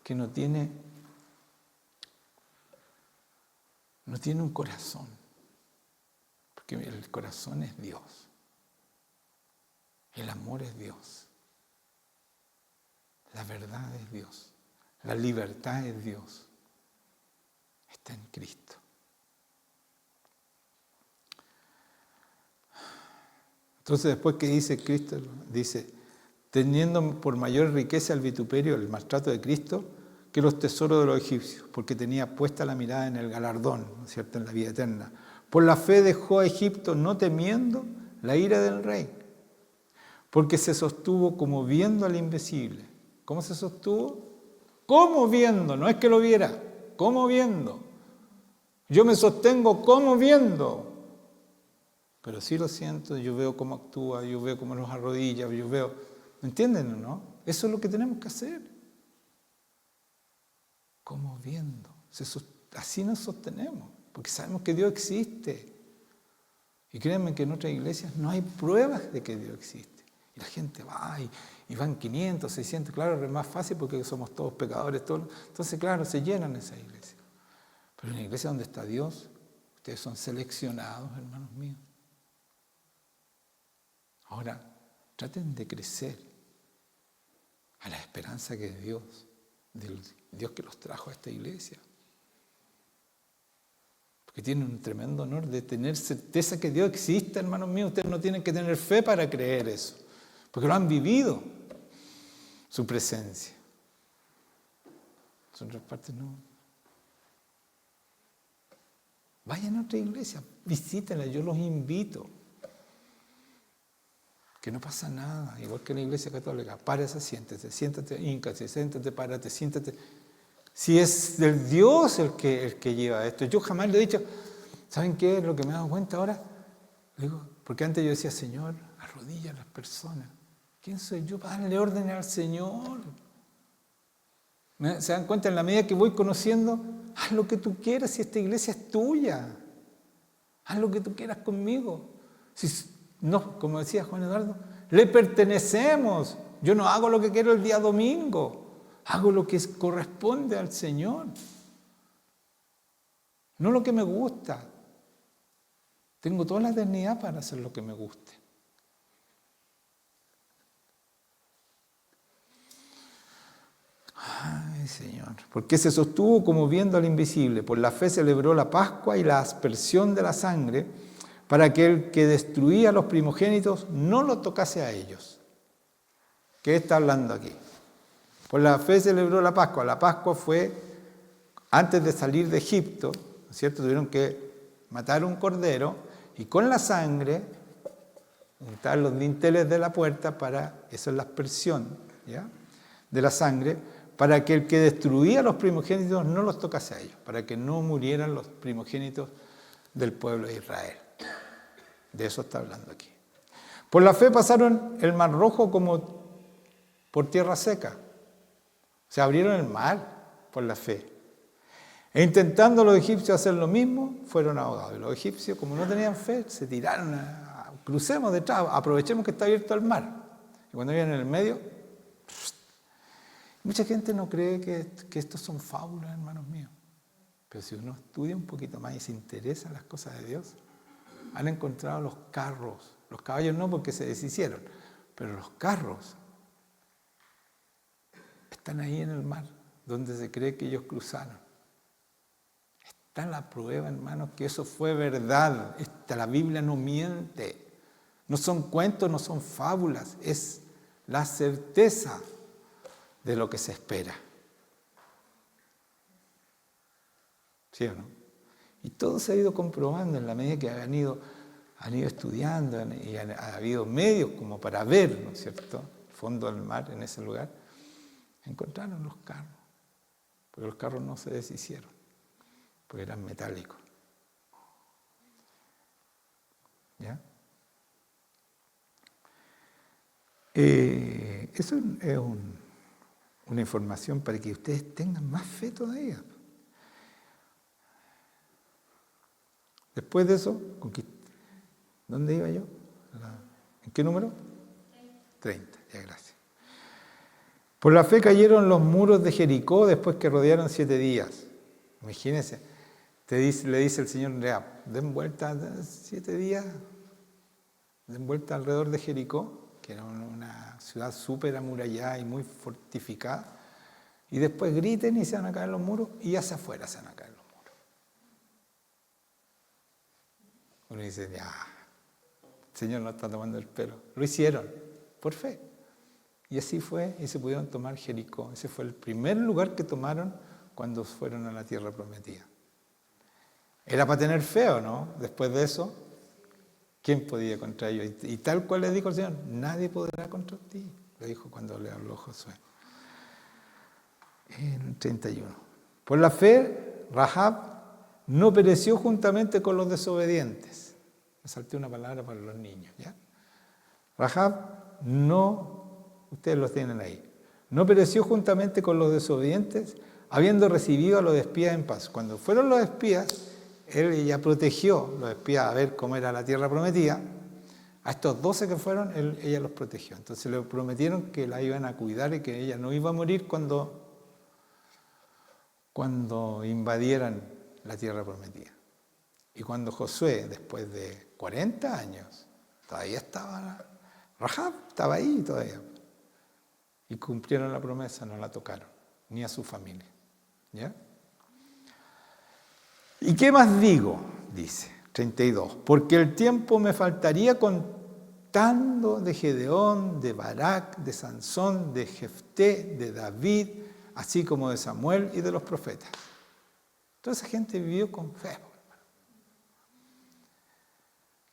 que no tiene un corazón, porque el corazón es Dios. El amor es Dios. La verdad es Dios. La libertad es Dios. Está en Cristo. Entonces después que dice Cristo, dice, teniendo por mayor riqueza el vituperio, el maltrato de Cristo, que los tesoros de los egipcios, porque tenía puesta la mirada en el galardón, ¿no es cierto?, en la vida eterna. Por la fe dejó a Egipto, no temiendo la ira del rey, porque se sostuvo como viendo al invisible. ¿Cómo se sostuvo? ¿Cómo viendo? No es que lo viera, ¿cómo viendo? Yo me sostengo como viendo. Pero sí lo siento, yo veo cómo actúa, yo veo cómo nos arrodilla, yo veo... ¿Me entienden o no? Eso es lo que tenemos que hacer. Como viendo. Así nos sostenemos, porque sabemos que Dios existe. Y créanme que en otras iglesias no hay pruebas de que Dios existe. Y la gente va y van 500, 600, claro, es más fácil porque somos todos pecadores, todos. Entonces, claro, se llenan esas iglesias. Pero en la iglesia donde está Dios, ustedes son seleccionados, hermanos míos. Ahora, traten de crecer a la esperanza que es Dios, del Dios que los trajo a esta iglesia. Porque tienen un tremendo honor de tener certeza que Dios existe, hermanos míos. Ustedes no tienen que tener fe para creer eso, porque lo han vivido, su presencia. En otras partes no. Vayan a otra iglesia, visítenla, yo los invito. Que no pasa nada, igual que en la iglesia católica. Párese, siéntate, híncate, siéntate, párate, siéntate. Si es del Dios el que lleva esto. Yo jamás le he dicho, ¿saben qué es lo que me he dado cuenta ahora? Le digo, porque antes yo decía, Señor, arrodilla a las personas. ¿Quién soy yo para darle órdenes al Señor? ¿Se dan cuenta? En la medida que voy conociendo, haz lo que tú quieras, si esta iglesia es tuya. Haz lo que tú quieras conmigo. No, como decía Juan Eduardo, le pertenecemos. Yo no hago lo que quiero el día domingo, hago lo que corresponde al Señor, no lo que me gusta. Tengo toda la eternidad para hacer lo que me guste. Ay, Señor, porque se sostuvo como viendo al invisible. Por la fe celebró la Pascua y la aspersión de la sangre, para que el que destruía a los primogénitos no lo tocase a ellos. ¿Qué está hablando aquí? Por la fe celebró la Pascua. La Pascua fue antes de salir de Egipto, ¿no es cierto? Tuvieron que matar un cordero y con la sangre untar los dinteles de la puerta eso es la aspersión, ¿ya?, de la sangre, para que el que destruía a los primogénitos no los tocase a ellos, para que no murieran los primogénitos del pueblo de Israel. De eso está hablando aquí. Por la fe pasaron el mar rojo como por tierra seca. Se abrieron el mar por la fe. E intentando los egipcios hacer lo mismo, fueron ahogados. Y los egipcios, como no tenían fe, se tiraron crucemos detrás, aprovechemos que está abierto el mar. Y cuando iban en el medio, mucha gente no cree que estos son fábulas, hermanos míos. Pero si uno estudia un poquito más y se interesa en las cosas de Dios, han encontrado los carros, los caballos no porque se deshicieron, pero los carros están ahí en el mar, donde se cree que ellos cruzaron. Está la prueba, hermanos, que eso fue verdad. La Biblia no miente. No son cuentos, no son fábulas, es la certeza de lo que se espera. ¿Sí o no? Y todo se ha ido comprobando en la medida que han ido estudiando y ha habido medios como para ver, ¿no es cierto?, el fondo del mar en ese lugar. Encontraron los carros, pero los carros no se deshicieron, porque eran metálicos. ¿Ya? Eso es una información para que ustedes tengan más fe todavía. Después de eso, ¿dónde iba yo? ¿En qué número? 30, ya gracias. Por la fe cayeron los muros de Jericó después que rodearon 7 días. Imagínense, le dice el Señor, den vuelta 7 días, den vuelta alrededor de Jericó, que era una ciudad súper amurallada y muy fortificada, y después griten y se van a caer los muros, y hacia afuera se van a caer los muros. Uno dice, ya, el Señor no está tomando el pelo. Lo hicieron, por fe. Y así fue, y se pudieron tomar Jericó. Ese fue el primer lugar que tomaron cuando fueron a la tierra prometida. Era para tener fe, ¿o no? Después de eso, ¿quién podía contra ellos? Y tal cual le dijo el Señor, nadie podrá contra ti. Le dijo cuando le habló Josué. En 31. Por la fe, Rahab no pereció juntamente con los desobedientes. Me salté una palabra para los niños, ¿ya? Rahab no, ustedes los tienen ahí, no pereció juntamente con los desobedientes, habiendo recibido a los espías en paz. Cuando fueron los espías, ella protegió los espías a ver cómo era la tierra prometida. A estos 12 que fueron, ella los protegió. Entonces le prometieron que la iban a cuidar y que ella no iba a morir cuando invadieran la tierra prometida. Y cuando Josué, después de 40 años, todavía estaba, Rahab estaba ahí todavía. Y cumplieron la promesa, no la tocaron, ni a su familia. ¿Ya? ¿Y qué más digo? Dice 32. Porque el tiempo me faltaría contando de Gedeón, de Barak, de Sansón, de Jefté, de David, así como de Samuel y de los profetas. Toda esa gente vivió con fe.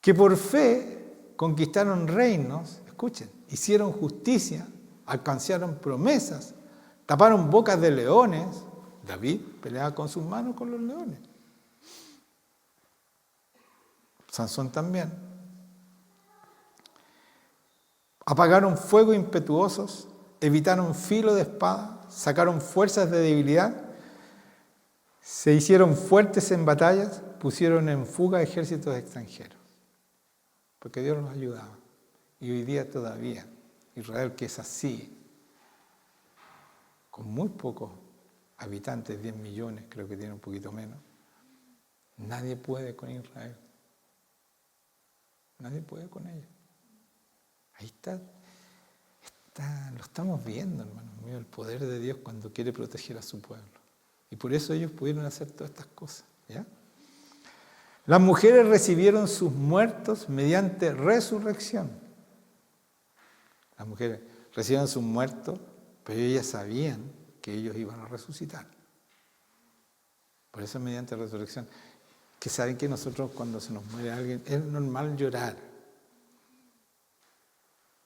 Que por fe conquistaron reinos, escuchen, hicieron justicia, alcanzaron promesas, taparon bocas de leones. David peleaba con sus manos con los leones. Sansón también. Apagaron fuego impetuosos, evitaron filo de espada, sacaron fuerzas de debilidad, se hicieron fuertes en batallas, pusieron en fuga ejércitos extranjeros. Porque Dios los ayudaba. Y hoy día todavía, Israel, que es así, con muy pocos habitantes, 10 millones, creo que tiene un poquito menos, nadie puede con Israel. Nadie puede con ellos. Ahí está, lo estamos viendo, hermano mío, el poder de Dios cuando quiere proteger a su pueblo. Y por eso ellos pudieron hacer todas estas cosas. ¿Ya? Las mujeres recibieron sus muertos mediante resurrección. Las mujeres recibieron sus muertos, pero ellas sabían que ellos iban a resucitar. Por eso mediante resurrección. Que saben que nosotros cuando se nos muere alguien, es normal llorar.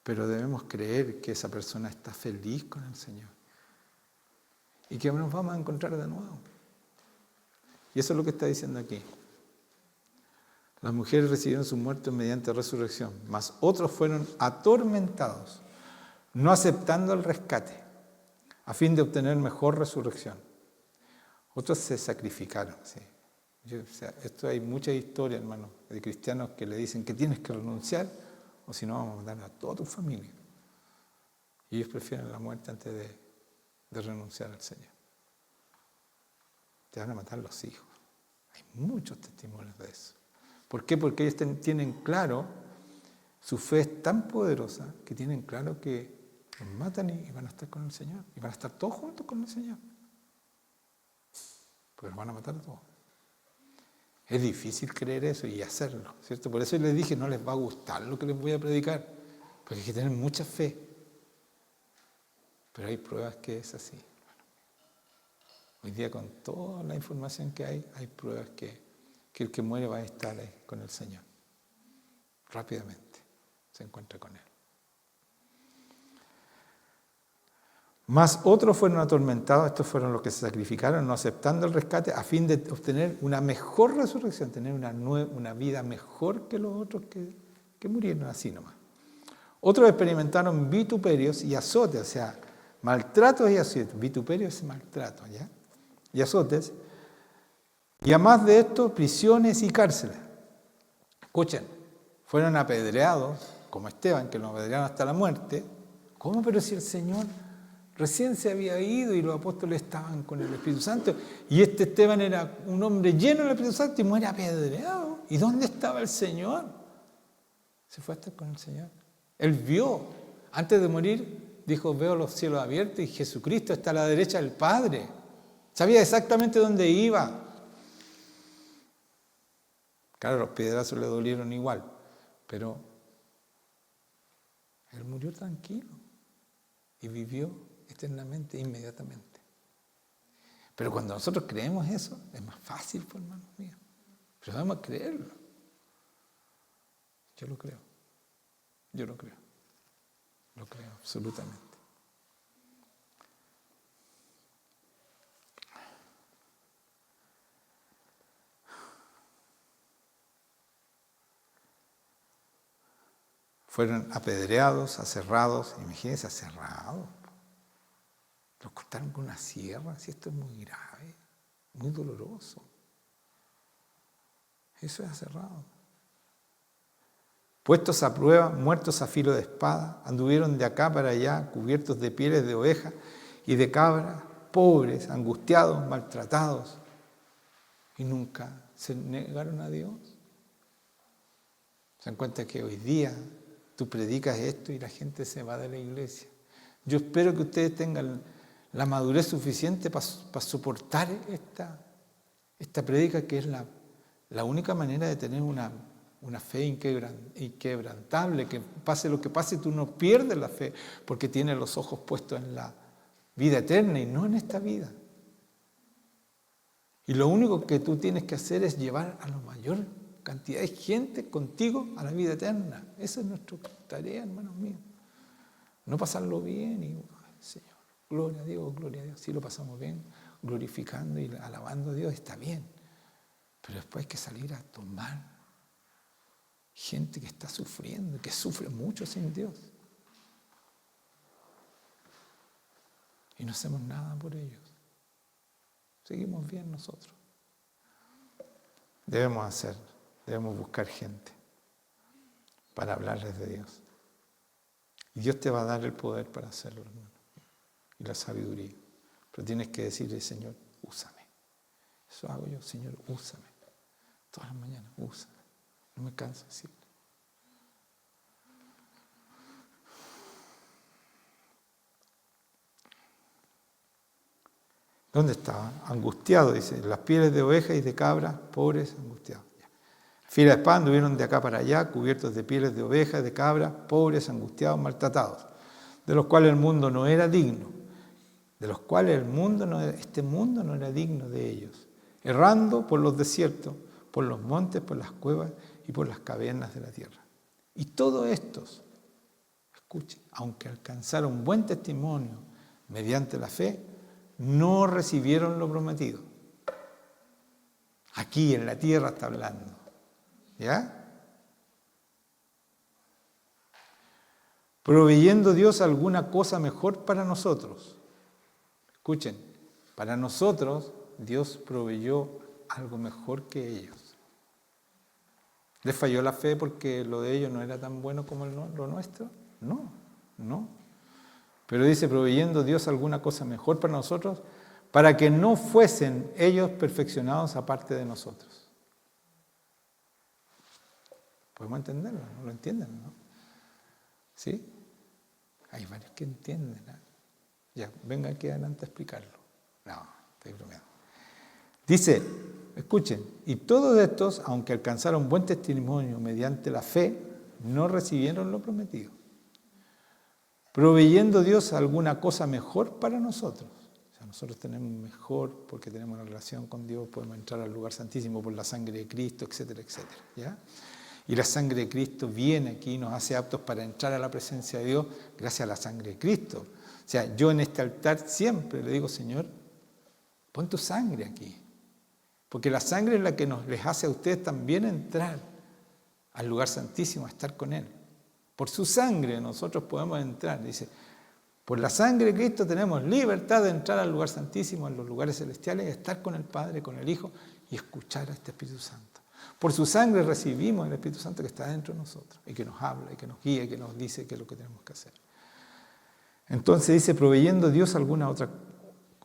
Pero debemos creer que esa persona está feliz con el Señor. Y que nos vamos a encontrar de nuevo. Y eso es lo que está diciendo aquí. Las mujeres recibieron sus muertos mediante resurrección, mas otros fueron atormentados, no aceptando el rescate, a fin de obtener mejor resurrección. Otros se sacrificaron, sí. Esto hay muchas historias, hermano, de cristianos que le dicen que tienes que renunciar o si no vamos a matar a toda tu familia. Y ellos prefieren la muerte antes de renunciar al Señor. Te van a matar los hijos. Hay muchos testimonios de eso. ¿Por qué? Porque ellos tienen claro, su fe es tan poderosa que tienen claro que los matan y van a estar con el Señor. Y van a estar todos juntos con el Señor. Porque los van a matar a todos. Es difícil creer eso y hacerlo, ¿cierto? Por eso les dije, no les va a gustar lo que les voy a predicar, porque hay que tener mucha fe. Pero hay pruebas que es así. Hoy día con toda la información que hay pruebas que el que muere va a estar ahí con el Señor. Rápidamente se encuentra con Él. Mas otros fueron atormentados, estos fueron los que se sacrificaron, no aceptando el rescate, a fin de obtener una mejor resurrección, tener una vida mejor que los otros que murieron así nomás. Otros experimentaron vituperios y azotes, o sea, maltratos y azotes. Vituperios es maltrato, ¿ya? Y azotes. Y además de esto, prisiones y cárceles. Escuchen, fueron apedreados, como Esteban, que lo apedrearon hasta la muerte. ¿Cómo? Pero si el Señor recién se había ido y los apóstoles estaban con el Espíritu Santo, y este Esteban era un hombre lleno del Espíritu Santo y muere apedreado. ¿Y dónde estaba el Señor? Se fue a estar con el Señor. Él vio, antes de morir, dijo, veo los cielos abiertos y Jesucristo está a la derecha del Padre. Sabía exactamente dónde iba. Claro, los piedrazos le dolieron igual, pero él murió tranquilo y vivió eternamente, inmediatamente. Pero cuando nosotros creemos eso, es más fácil, pues, hermanos míos. Pero debemos creerlo. Yo lo creo. Yo lo creo. Lo creo, absolutamente. Fueron apedreados, aserrados, imagínense, aserrados. Los cortaron con una sierra, si esto es muy grave, muy doloroso. Eso es aserrado. Puestos a prueba, muertos a filo de espada, anduvieron de acá para allá, cubiertos de pieles de oveja y de cabra, pobres, angustiados, maltratados, y nunca se negaron a Dios. Se dan cuenta que hoy día tú predicas esto y la gente se va de la iglesia. Yo espero que ustedes tengan la madurez suficiente para soportar esta prédica, que es la única manera de tener una fe inquebrantable, que pase lo que pase, tú no pierdes la fe, porque tienes los ojos puestos en la vida eterna y no en esta vida. Y lo único que tú tienes que hacer es llevar a la mayor cantidad de gente contigo a la vida eterna. Esa es nuestra tarea, hermanos míos. No pasarlo bien y, ay, Señor, gloria a Dios, gloria a Dios. Si lo pasamos bien, glorificando y alabando a Dios, está bien. Pero después hay que salir a tomar gente que está sufriendo, que sufre mucho sin Dios. Y no hacemos nada por ellos. Seguimos bien nosotros. Debemos buscar gente para hablarles de Dios. Y Dios te va a dar el poder para hacerlo, hermano, y la sabiduría. Pero tienes que decirle, Señor, úsame. Eso hago yo, Señor, úsame. Todas las mañanas, úsame. No me canso de decirle. ¿Dónde estaban? Angustiados, dice, las pieles de oveja y de cabra, pobres, angustiados. Fila de espada anduvieron de acá para allá, cubiertos de pieles de oveja, de cabra, pobres, angustiados, maltratados, de los cuales el mundo no era digno, este mundo no era digno de ellos, errando por los desiertos, por los montes, por las cuevas y por las cavernas de la tierra. Y todos estos, escuchen, aunque alcanzaron buen testimonio mediante la fe, no recibieron lo prometido. Aquí en la tierra está hablando. ¿Ya? Proveyendo Dios alguna cosa mejor para nosotros. Escuchen, para nosotros Dios proveyó algo mejor que ellos. ¿Les falló la fe porque lo de ellos no era tan bueno como lo nuestro? No. Pero dice, proveyendo Dios alguna cosa mejor para nosotros, para que no fuesen ellos perfeccionados aparte de nosotros. Podemos entenderlo, ¿no? Lo entienden, ¿no? ¿Sí? Hay varios que entienden, ¿no? Ya, venga aquí adelante a explicarlo. No, estoy bromeando. Dice, escuchen, y todos estos, aunque alcanzaron buen testimonio mediante la fe, no recibieron lo prometido, proveyendo Dios alguna cosa mejor para nosotros. O sea, nosotros tenemos mejor porque tenemos una relación con Dios, podemos entrar al lugar santísimo por la sangre de Cristo, etcétera, etcétera. ¿Ya? Y la sangre de Cristo viene aquí, nos hace aptos para entrar a la presencia de Dios gracias a la sangre de Cristo. O sea, yo en este altar siempre le digo, Señor, pon tu sangre aquí. Porque la sangre es la que les hace a ustedes también entrar al lugar santísimo, a estar con Él. Por su sangre nosotros podemos entrar. Dice, por la sangre de Cristo tenemos libertad de entrar al lugar santísimo, a los lugares celestiales, y estar con el Padre, con el Hijo y escuchar a este Espíritu Santo. Por su sangre recibimos el Espíritu Santo que está dentro de nosotros y que nos habla, y que nos guía, y que nos dice qué es lo que tenemos que hacer. Entonces dice, proveyendo Dios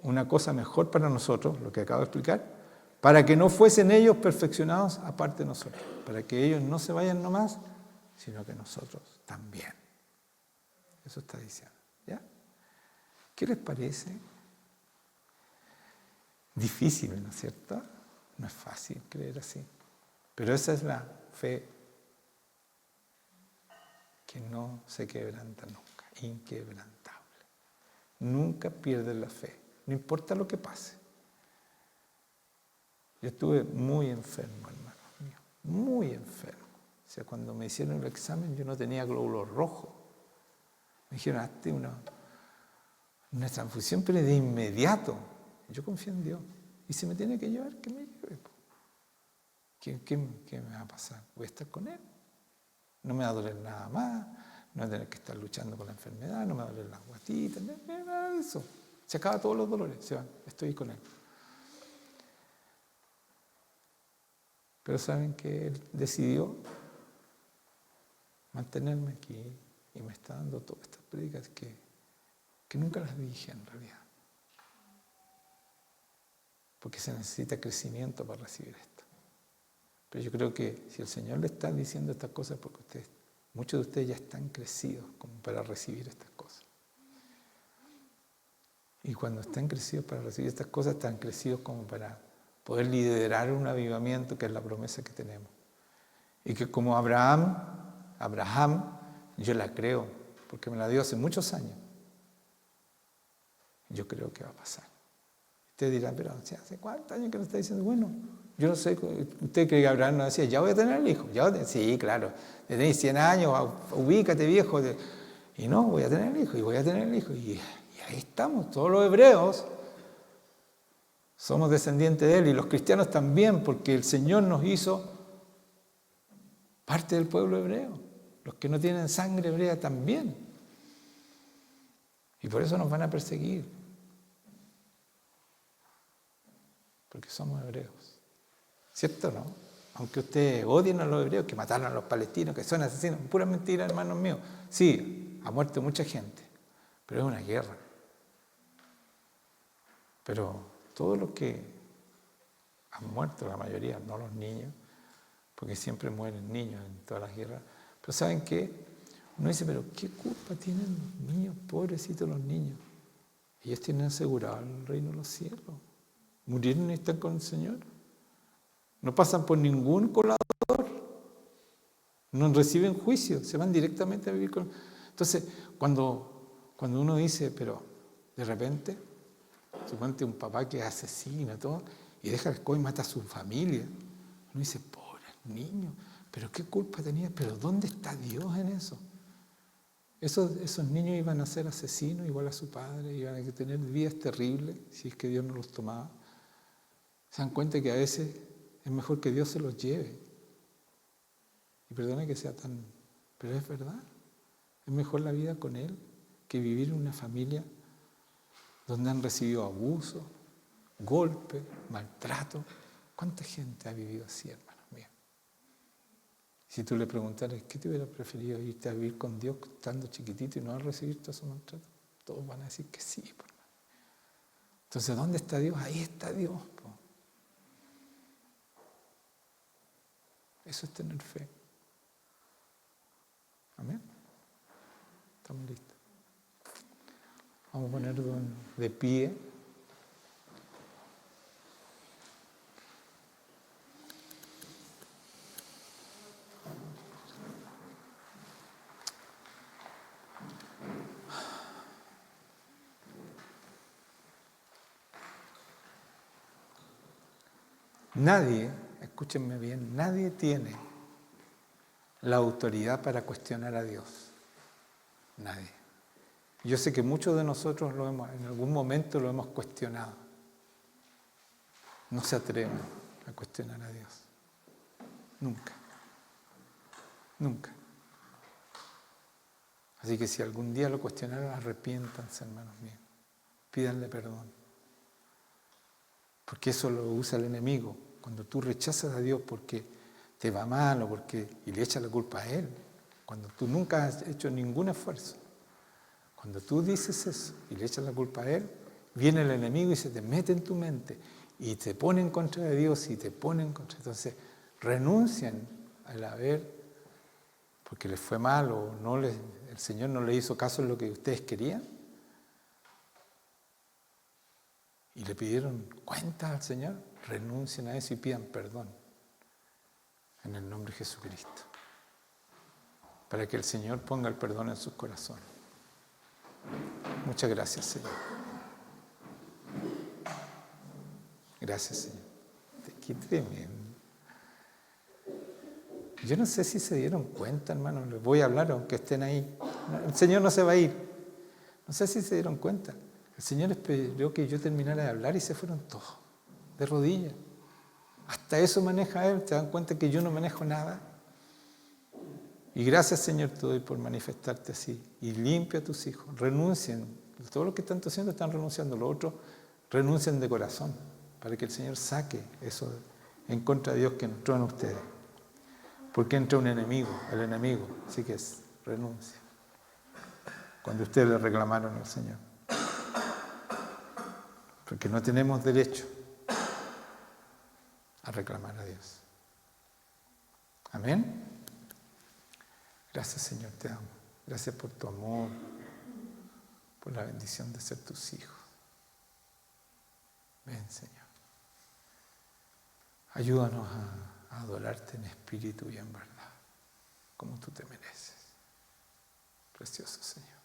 una cosa mejor para nosotros, lo que acabo de explicar, para que no fuesen ellos perfeccionados aparte de nosotros, para que ellos no se vayan nomás, sino que nosotros también. Eso está diciendo, ¿ya? ¿Qué les parece? Difícil, ¿no es cierto? No es fácil creer así. Pero esa es la fe que no se quebranta nunca, inquebrantable. Nunca pierdes la fe, no importa lo que pase. Yo estuve muy enfermo, hermanos míos, muy enfermo. O sea, cuando me hicieron el examen yo no tenía glóbulos rojos. Me dijeron, hazte una transfusión, pero de inmediato. Yo confío en Dios. Y si me tiene que llevar, que me lleve. ¿Qué me va a pasar? Voy a estar con Él. No me va a doler nada más, no voy a tener que estar luchando con la enfermedad, no me va a doler las guatitas, nada de eso. Se acaban todos los dolores, se van, estoy con Él. Pero saben que Él decidió mantenerme aquí y me está dando todas estas prédicas que nunca las dije en realidad. Porque se necesita crecimiento para recibir esto. Pero yo creo que si el Señor le está diciendo estas cosas, porque muchos de ustedes ya están crecidos como para recibir estas cosas. Y cuando están crecidos para recibir estas cosas, están crecidos como para poder liderar un avivamiento, que es la promesa que tenemos. Y que como Abraham, yo la creo, porque me la dio hace muchos años. Yo creo que va a pasar. Usted dirá, pero ¿hace cuántos años que lo está diciendo? Bueno, yo no sé, usted cree que Abraham no decía, ya voy a tener el hijo. Sí, claro, tenéis 100 años, ubícate viejo. Y no, voy a tener el hijo, y voy a tener el hijo. Y ahí estamos, todos los hebreos somos descendientes de él, y los cristianos también, porque el Señor nos hizo parte del pueblo hebreo. Los que no tienen sangre hebrea también. Y por eso nos van a perseguir. Porque somos hebreos. ¿Cierto o no? Aunque ustedes odien a los hebreos, que mataron a los palestinos, que son asesinos, pura mentira, hermanos míos. Sí, ha muerto mucha gente, pero es una guerra. Pero todos los que han muerto, la mayoría, no los niños, porque siempre mueren niños en todas las guerras. Pero ¿saben qué? Uno dice, pero ¿qué culpa tienen los niños? Pobrecitos los niños. Ellos tienen asegurado el reino de los cielos. Murieron y están con el Señor. No pasan por ningún colador. No reciben juicio. Se van directamente a vivir con... Entonces, cuando uno dice, pero de repente, suponte un papá que es asesino y todo, y deja el escoba y mata a su familia. Uno dice, pobre niño, pero ¿qué culpa tenía? ¿Pero dónde está Dios en eso? Esos niños iban a ser asesinos igual a su padre, iban a tener vidas terribles si es que Dios no los tomaba. Se dan cuenta que a veces es mejor que Dios se los lleve. Y perdona que sea tan... Pero es verdad. Es mejor la vida con Él que vivir en una familia donde han recibido abuso, golpe, maltrato. ¿Cuánta gente ha vivido así, hermanos míos? Si tú le preguntaras, ¿qué te hubiera preferido irte a vivir con Dios estando chiquitito y no a recibir todo ese maltrato? Todos van a decir que sí, hermano. Entonces, ¿dónde está Dios? Ahí está Dios. Eso es tener fe. Amén. Estamos listos. Vamos a ponerlo de pie. Nadie, escúchenme bien, nadie tiene la autoridad para cuestionar a Dios. Nadie. Yo sé que muchos de nosotros en algún momento lo hemos cuestionado. No se atreven a cuestionar a Dios. Nunca. Nunca. Así que si algún día lo cuestionaron, arrepiéntanse, hermanos míos. Pídanle perdón. Porque eso lo usa el enemigo. Cuando tú rechazas a Dios porque te va mal y le echas la culpa a Él. Cuando tú nunca has hecho ningún esfuerzo. Cuando tú dices eso y le echas la culpa a Él, viene el enemigo y se te mete en tu mente y te pone en contra de Dios y te pone en contra. Entonces, renuncian al haber, porque les fue mal o el Señor no le hizo caso en lo que ustedes querían. Y le pidieron cuentas al Señor, renuncien a eso y pidan perdón en el nombre de Jesucristo. Para que el Señor ponga el perdón en sus corazones. Muchas gracias, Señor. Gracias, Señor. Qué tremendo. Yo no sé si se dieron cuenta, hermano. Les voy a hablar aunque estén ahí. El Señor no se va a ir. No sé si se dieron cuenta. El Señor esperó que yo terminara de hablar y se fueron todos, de rodillas. Hasta eso maneja Él. ¿Se dan cuenta que yo no manejo nada? Y gracias, Señor, te doy por manifestarte así. Y limpia a tus hijos. Renuncien. Todo lo que están haciendo están renunciando. Los otros renuncien de corazón. Para que el Señor saque eso en contra de Dios que entró en ustedes. Porque entra un enemigo, el enemigo. Así que renuncia. Cuando ustedes le reclamaron al Señor. Porque no tenemos derecho a reclamar a Dios. Amén. Gracias, Señor, te amo. Gracias por tu amor, por la bendición de ser tus hijos. Ven, Señor. Ayúdanos a adorarte en espíritu y en verdad, como tú te mereces. Precioso, Señor.